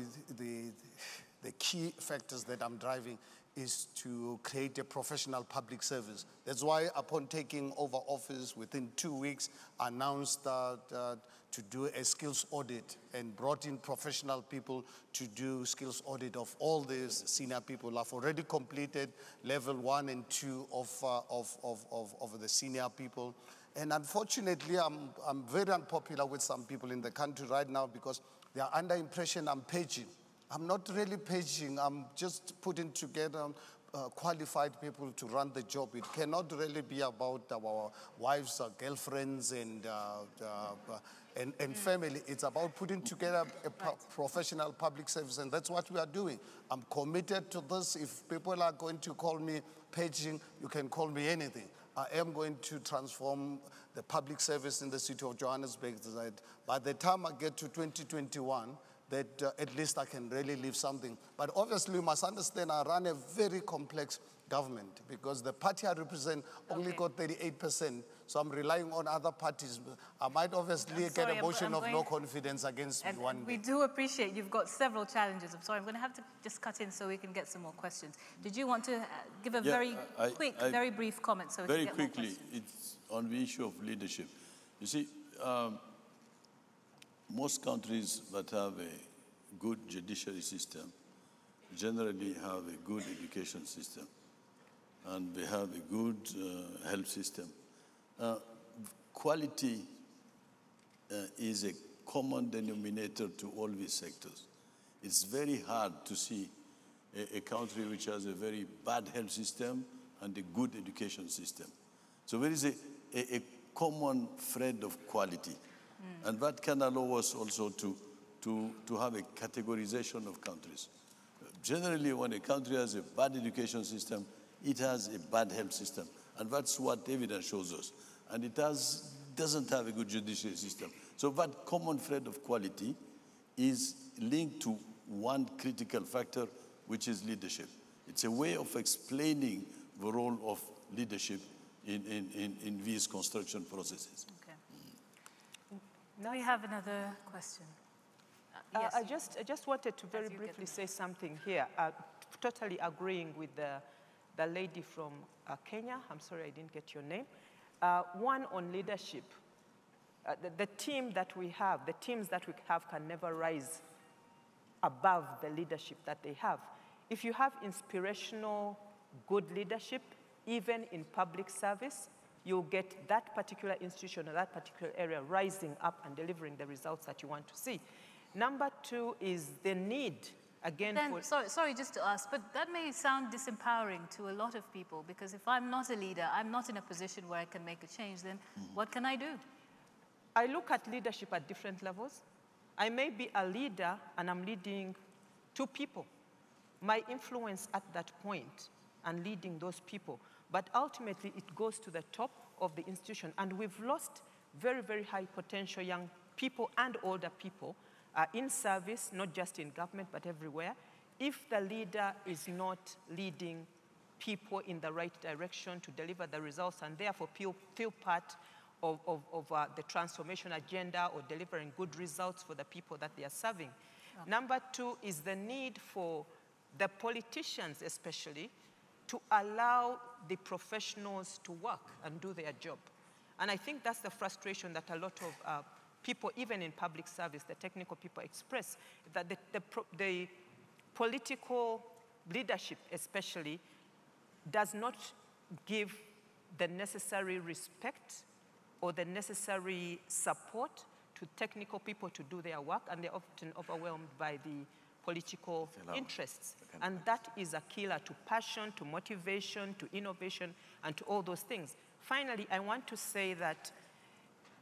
key factors that I'm driving is to create a professional public service. That's why upon taking over office within 2 weeks, I announced that to do a skills audit and brought in professional people to do skills audit of all these senior people. I've already completed level 1 and 2 of the senior people. And unfortunately, I'm very unpopular with some people in the country right now because they are under impression I'm paging. I'm not really paging, I'm just putting together qualified people to run the job. It cannot really be about our wives or girlfriends and family. It's about putting together a professional public service, and that's what we are doing. I'm committed to this. If people are going to call me paging, you can call me anything. I am going to transform the public service in the city of Johannesburg. By the time I get to 2021, that at least I can really leave something. But obviously, you must understand, I run a very complex government because the party I represent only got 38%. So I'm relying on other parties. I might obviously get a motion of no confidence against me one day. We do appreciate you've got several challenges. I'm sorry, I'm going to have to just cut in so we can get some more questions. Did you want to give a very quick, very brief comment so we can get more questions? Very quickly, it's on the issue of leadership. You see, most countries that have a good judiciary system generally have a good education system, and they have a good health system. Quality is a common denominator to all these sectors. It's very hard to see a country which has a very bad health system and a good education system. So there is a common thread of quality. And that can allow us also to have a categorization of countries. Generally, when a country has a bad education system, it has a bad health system. And that's what evidence shows us. And it doesn't have a good judiciary system. So that common thread of quality is linked to one critical factor, which is leadership. It's a way of explaining the role of leadership in these construction processes. Okay. Now you have another question. Yes. I just wanted to very briefly say something here. Totally agreeing with the lady from Kenya. I'm sorry I didn't get your name. One on leadership. The teams that we have can never rise above the leadership that they have. If you have inspirational, good leadership, even in public service, you'll get that particular institution or that particular area rising up and delivering the results that you want to see. Number two is the need, again, sorry, just to ask, but that may sound disempowering to a lot of people, because if I'm not a leader, I'm not in a position where I can make a change, then what can I do? I look at leadership at different levels. I may be a leader and I'm leading 2 people. My influence at that point and leading those people, but ultimately it goes to the top of the institution, and we've lost very, very high potential young people and older people in service, not just in government, but everywhere. If the leader is not leading people in the right direction to deliver the results and therefore feel part of the transformation agenda or delivering good results for the people that they are serving. Okay. Number 2 is the need for the politicians especially to allow the professionals to work and do their job. And I think that's the frustration that a lot of people, even in public service, the technical people express, that the political leadership especially does not give the necessary respect or the necessary support to technical people to do their work, and they're often overwhelmed by the political interests. And that is a killer to passion, to motivation, to innovation, and to all those things. Finally, I want to say that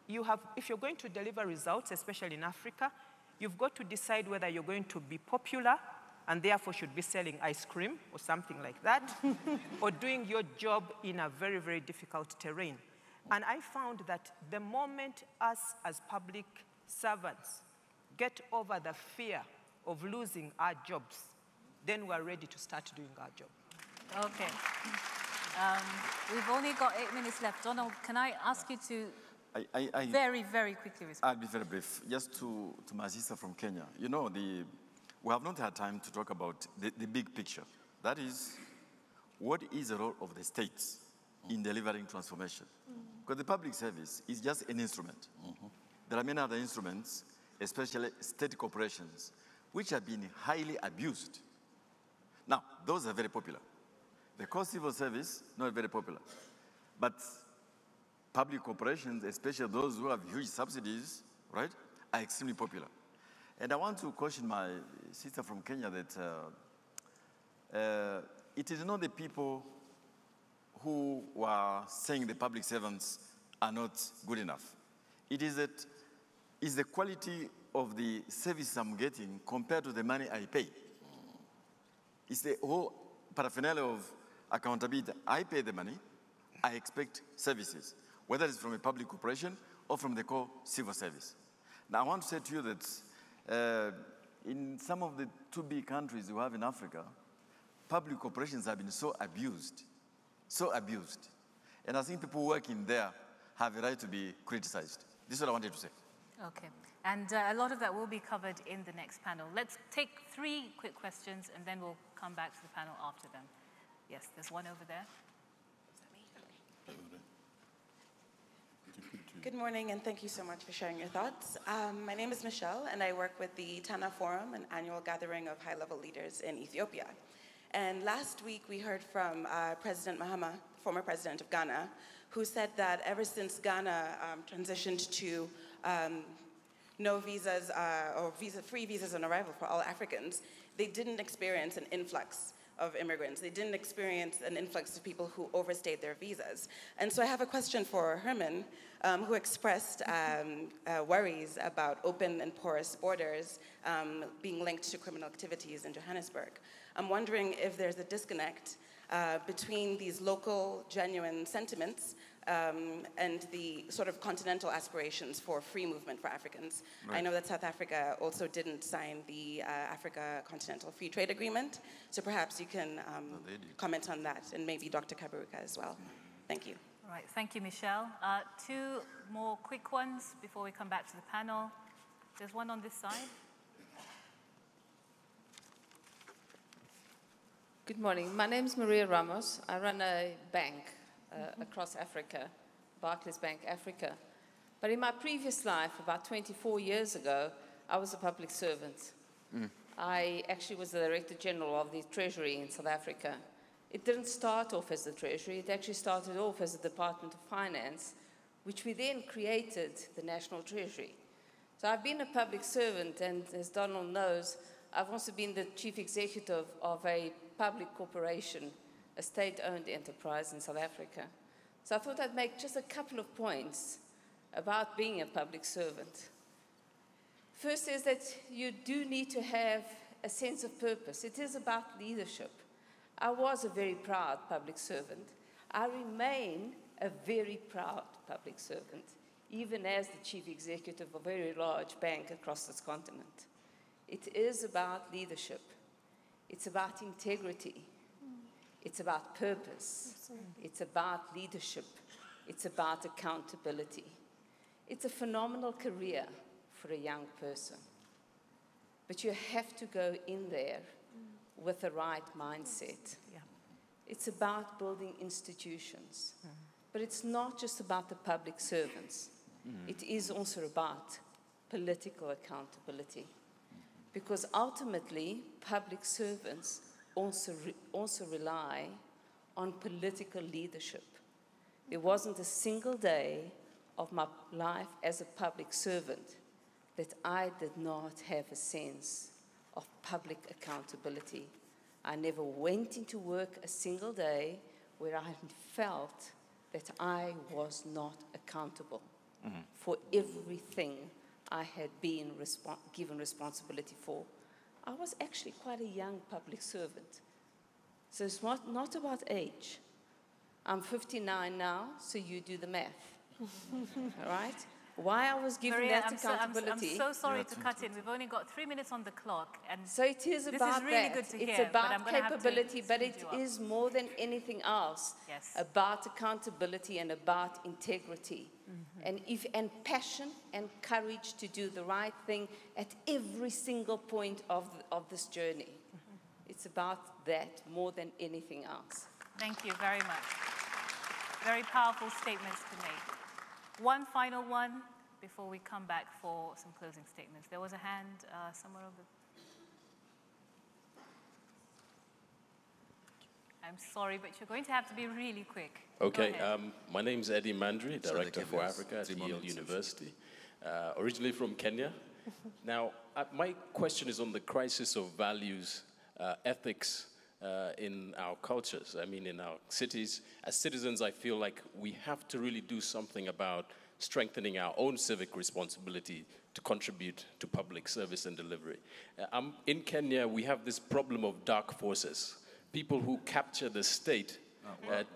if you're going to deliver results, especially in Africa, you've got to decide whether you're going to be popular and therefore should be selling ice cream or something like that, or doing your job in a very, very difficult terrain. And I found that the moment us as public servants get over the fear of losing our jobs, then we're ready to start doing our job. Okay. We've only got 8 minutes left. Donald, can I ask you to very, very quickly respond? I'll be very brief. Just to Musisi from Kenya. You know, we have not had time to talk about the big picture. That is what is the role of the states in delivering transformation? Because the public service is just an instrument. There are many other instruments, especially state corporations, which have been highly abused. Now, those are very popular. The core civil service, not very popular. But public corporations, especially those who have huge subsidies, right, are extremely popular. And I want to caution my sister from Kenya that it is not the people who were saying the public servants are not good enough. It is that is the quality of the service I'm getting compared to the money I pay. It's the whole paraphernalia of accountability. I pay the money, I expect services, whether it's from a public corporation or from the core civil service. Now, I want to say to you that in some of the 2 big countries we have in Africa, public corporations have been so abused. And I think people working there have a right to be criticized. This is what I wanted to say. Okay. And a lot of that will be covered in the next panel. Let's take 3 quick questions, and then we'll come back to the panel after them. Yes, there's one over there. Good morning, and thank you so much for sharing your thoughts. My name is Michelle, and I work with the Tana Forum, an annual gathering of high-level leaders in Ethiopia. And last week, we heard from President Mahama, former president of Ghana, who said that ever since Ghana transitioned to no visas or free visas on arrival for all Africans, they didn't experience an influx of immigrants. They didn't experience an influx of people who overstayed their visas. And so I have a question for Herman, who expressed worries about open and porous borders being linked to criminal activities in Johannesburg. I'm wondering if there's a disconnect between these local, genuine sentiments and the sort of continental aspirations for free movement for Africans. Right. I know that South Africa also didn't sign the Africa Continental Free Trade Agreement, so perhaps you can comment on that, and maybe Dr. Kaberuka as well. Thank you. All right, thank you, Michelle. 2 more quick ones before we come back to the panel. There's one on this side. Good morning. My name is Maria Ramos. I run a bank across Africa, Barclays Bank Africa. But in my previous life, about 24 years ago, I was a public servant. I actually was the Director General of the Treasury in South Africa. It didn't start off as the Treasury. It actually started off as the Department of Finance, which we then created the National Treasury. So I've been a public servant, and as Donald knows, I've also been the Chief Executive of a public corporation, a state-owned enterprise in South Africa. So I thought I'd make just a couple of points about being a public servant. First is that you do need to have a sense of purpose. It is about leadership. I was a very proud public servant. I remain a very proud public servant, even as the Chief Executive of a very large bank across this continent. It is about leadership. It's about integrity. It's about purpose. Absolutely. It's about leadership. It's about accountability. It's a phenomenal career for a young person. But you have to go in there with the right mindset. Yeah. It's about building institutions. But it's not just about the public servants. It is also about political accountability. Because ultimately, public servants also rely on political leadership. There wasn't a single day of my life as a public servant that I did not have a sense of public accountability. I never went into work a single day where I felt that I was not accountable for everything I had been given responsibility for. I was actually quite a young public servant. So it's not about age. I'm 59 now, so you do the math. All right? Why I was given Maria, that accountability. I'm so sorry to cut in. We've only got 3 minutes on the clock. And so it is about this is really that. good to it's hear, about capability, but it is more than anything else about accountability and about integrity. And passion and courage to do the right thing at every single point of this journey. It's about that more than anything else. Thank you very much. Very powerful statements to make. One final one before we come back for some closing statements. There was a hand somewhere over. I'm sorry, but you're going to have to be really quick. Okay, my name's Eddie Mandri, Director for Africa at Yale University, originally from Kenya. Now, my question is on the crisis of values, ethics in our cultures. I mean, in our cities. As citizens, I feel like we have to really do something about strengthening our own civic responsibility to contribute to public service and delivery. In Kenya, we have this problem of dark forces. People who capture the state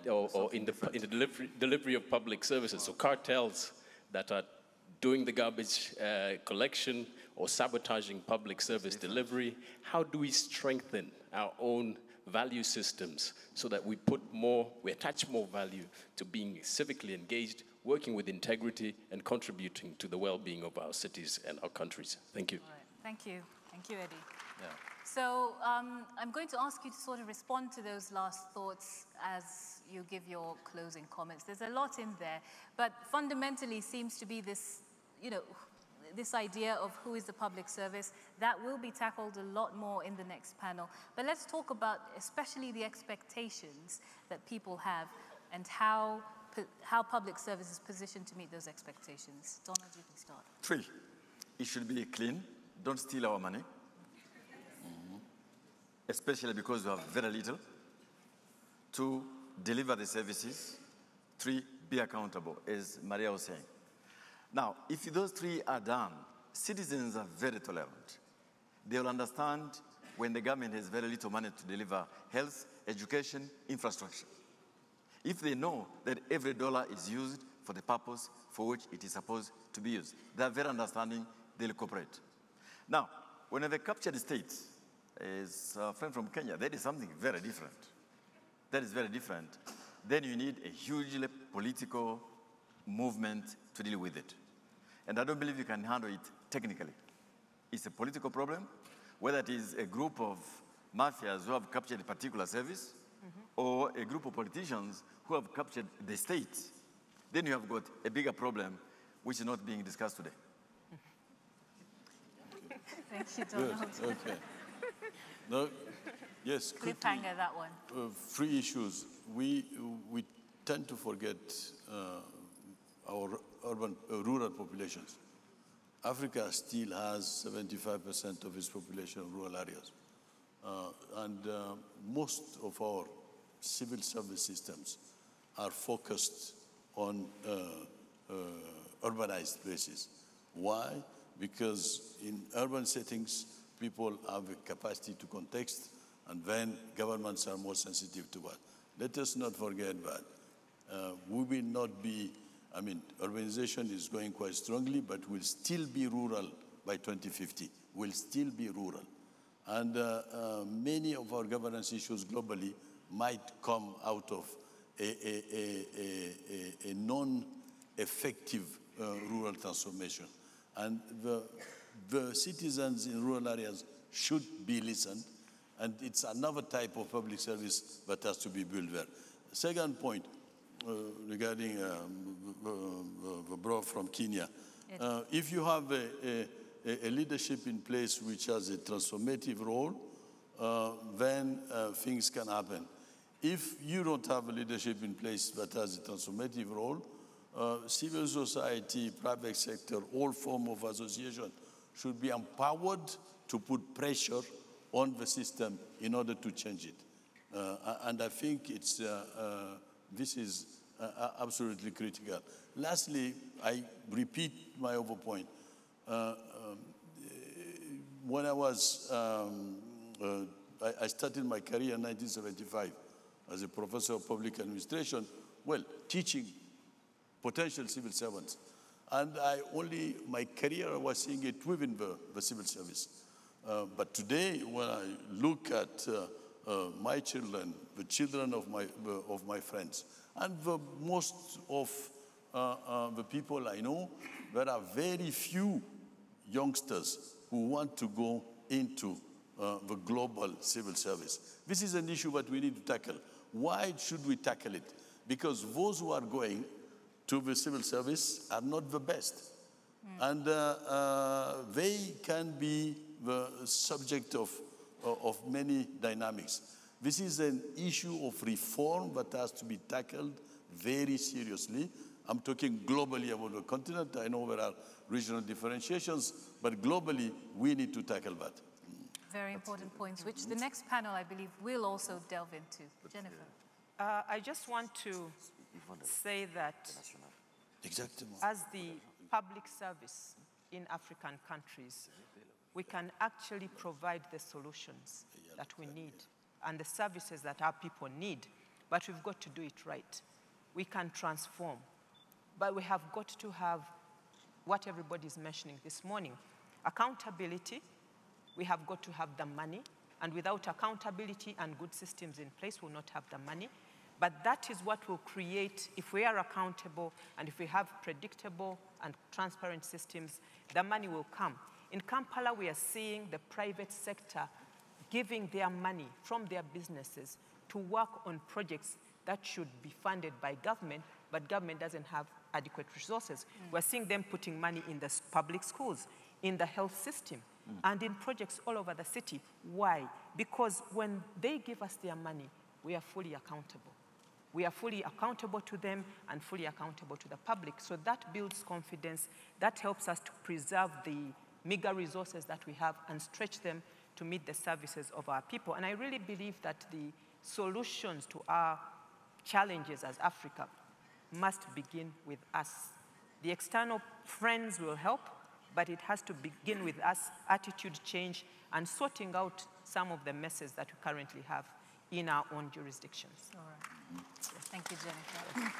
or in the delivery of public services. So cartels that are doing the garbage collection or sabotaging public service delivery. How do we strengthen our own value systems so that we attach more value to being civically engaged, working with integrity, and contributing to the well-being of our cities and our countries? Thank you. All right. Thank you. Thank you, Eddie. Yeah. So I'm going to ask you to sort of respond to those last thoughts as you give your closing comments. There's a lot in there, but fundamentally seems to be this, this idea of who is the public service. That will be tackled a lot more in the next panel. But let's talk about especially the expectations that people have and how public service is positioned to meet those expectations. Donald, you can start. 3, it should be clean. Don't steal our money. Especially because we have very little. 2, deliver the services. 3, be accountable, as Maria was saying. Now, if those 3 are done, citizens are very tolerant. They will understand when the government has very little money to deliver health, education, infrastructure. If they know that every dollar is used for the purpose for which it is supposed to be used, they are very understanding, they'll cooperate. Now, when they capture the states, as a friend from Kenya, that is something very different. That is very different. Then you need a hugely political movement to deal with it. And I don't believe you can handle it technically. It's a political problem, whether it is a group of mafias who have captured a particular service, or a group of politicians who have captured the state. Then you have got a bigger problem, which is not being discussed today. Thank you, Donald. Yes, okay. No, yes, cliffhanger, that one. 3 issues. We tend to forget our rural populations. Africa still has 75% of its population in rural areas. And most of our civil service systems are focused on urbanized places. Why? Because in urban settings, people have a capacity to context, and then governments are more sensitive to that. Let us not forget that we will not be, urbanization is going quite strongly, but we'll still be rural by 2050. We'll still be rural. And many of our governance issues globally might come out of a non-effective rural transformation. And the citizens in rural areas should be listened, and it's another type of public service that has to be built there. Second point, regarding the bro from Kenya, if you have a leadership in place which has a transformative role, then things can happen. If you don't have a leadership in place that has a transformative role, civil society, private sector, all form of association should be empowered to put pressure on the system in order to change it. And I think this is absolutely critical. Lastly, I repeat my other point. When I started my career in 1975 as a professor of public administration, teaching potential civil servants. And my career was seeing it within the civil service. But today, when I look at my children, the children of my friends, and most of the people I know, there are very few youngsters who want to go into the global civil service. This is an issue that we need to tackle. Why should we tackle it? Because those who are going to the civil service are not the best. And they can be the subject of many dynamics. This is an issue of reform that has to be tackled very seriously. I'm talking globally about the continent. I know there are regional differentiations, but globally, we need to tackle that. Very important points, which the next panel, I believe, will also delve into. Jennifer. I just want to say that as the public service in African countries, we can actually provide the solutions that we need and the services that our people need, but we've got to do it right. We can transform, but we have got to have what everybody's mentioning this morning. Accountability, we have got to have the money, and without accountability and good systems in place, we'll not have the money. But that is what will create, if we are accountable and if we have predictable and transparent systems, the money will come. In Kampala, we are seeing the private sector giving their money from their businesses to work on projects that should be funded by government, but government doesn't have adequate resources. We're seeing them putting money in the public schools, in the health system, and in projects all over the city. Why? Because when they give us their money, we are fully accountable. We are fully accountable to them and fully accountable to the public. So that builds confidence. That helps us to preserve the meager resources that we have and stretch them to meet the services of our people. And I really believe that the solutions to our challenges as Africa must begin with us. The external friends will help, but it has to begin with us, attitude change, and sorting out some of the messes that we currently have in our own jurisdictions. All right. Thank you, Jennifer.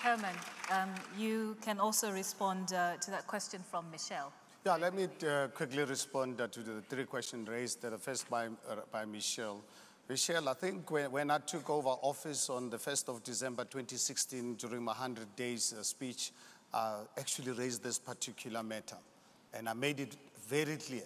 Herman, you can also respond to that question from Michelle. Yeah, let me quickly respond to the three questions raised. The first by Michelle. Michelle, I think when I took over office on the 1st of December 2016 during my 100 days speech, I actually raised this particular matter. And I made it very clear.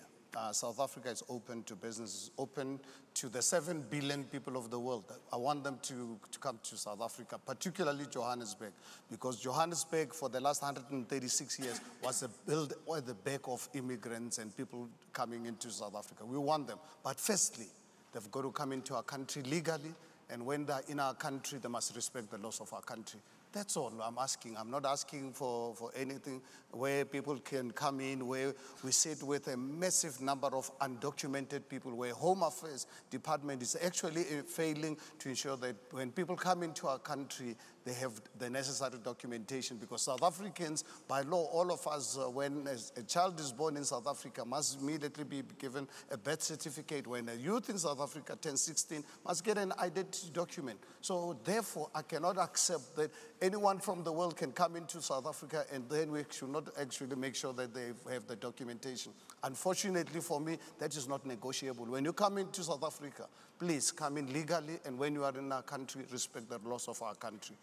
South Africa is open to businesses, open to the 7 billion people of the world. I want them to come to South Africa, particularly Johannesburg, because Johannesburg for the last 136 years was built on the back of immigrants and people coming into South Africa. We want them. But firstly, they've got to come into our country legally, and when they're in our country, they must respect the laws of our country. That's all I'm asking. I'm not asking for anything where people can come in, where we sit with a massive number of undocumented people, where Home Affairs Department is actually failing to ensure that when people come into our country, they have the necessary documentation, because South Africans, by law, all of us, when a child is born in South Africa, must immediately be given a birth certificate. When a youth in South Africa turns 16, must get an identity document. So therefore, I cannot accept that anyone from the world can come into South Africa and then we should not actually make sure that they have the documentation. Unfortunately for me, that is not negotiable. When you come into South Africa, please come in legally, and when you are in our country, respect the laws of our country.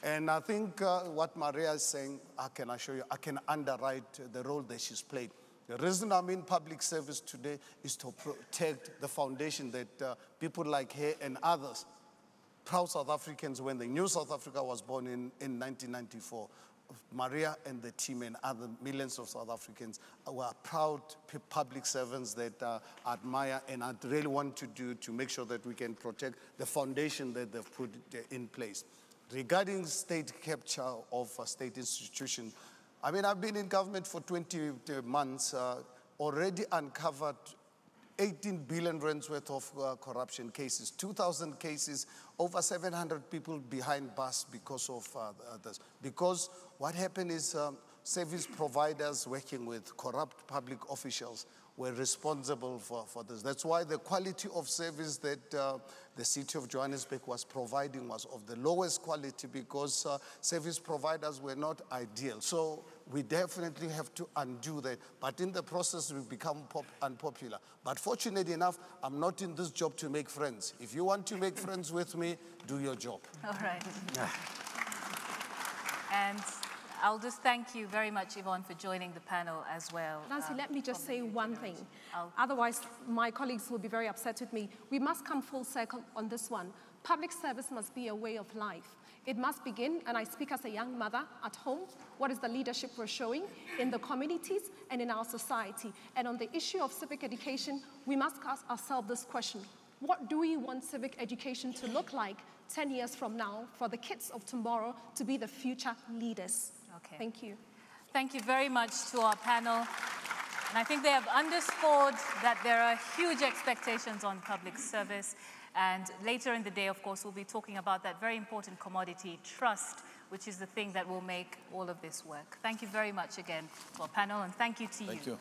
And I think what Maria is saying, I can assure you, I can underwrite the role that she's played. The reason I'm in public service today is to protect the foundation that people like her and others, proud South Africans, when they knew South Africa was born in 1994, Maria and the team and other millions of South Africans were proud public servants that I admire, and I really want to do to make sure that we can protect the foundation that they've put in place. Regarding state capture of a state institution, I mean, I've been in government for 20 months, already uncovered 18 billion rands worth of corruption cases, 2,000 cases, over 700 people behind bars because of this. Because what happened is service providers working with corrupt public officials were responsible for this. That's why the quality of service that the city of Johannesburg was providing was of the lowest quality, because service providers were not ideal. So we definitely have to undo that. But in the process, we become unpopular. But fortunately enough, I'm not in this job to make friends. If you want to make friends with me, do your job. All right. And I'll just thank you very much, Yvonne, for joining the panel as well. Nancy, let me just say one thing. Otherwise, my colleagues will be very upset with me. We must come full circle on this one. public service must be a way of life. It must begin, and I speak as a young mother at home, what is the leadership we're showing in the communities and in our society? And on the issue of civic education, we must ask ourselves this question: what do we want civic education to look like 10 years from now for the kids of tomorrow to be the future leaders? Okay. Thank you. Thank you very much to our panel. And I think they have underscored that there are huge expectations on public service. And later in the day, of course, we'll be talking about that very important commodity, trust, which is the thing that will make all of this work. Thank you very much again to our panel, and thank you to you. Thank you.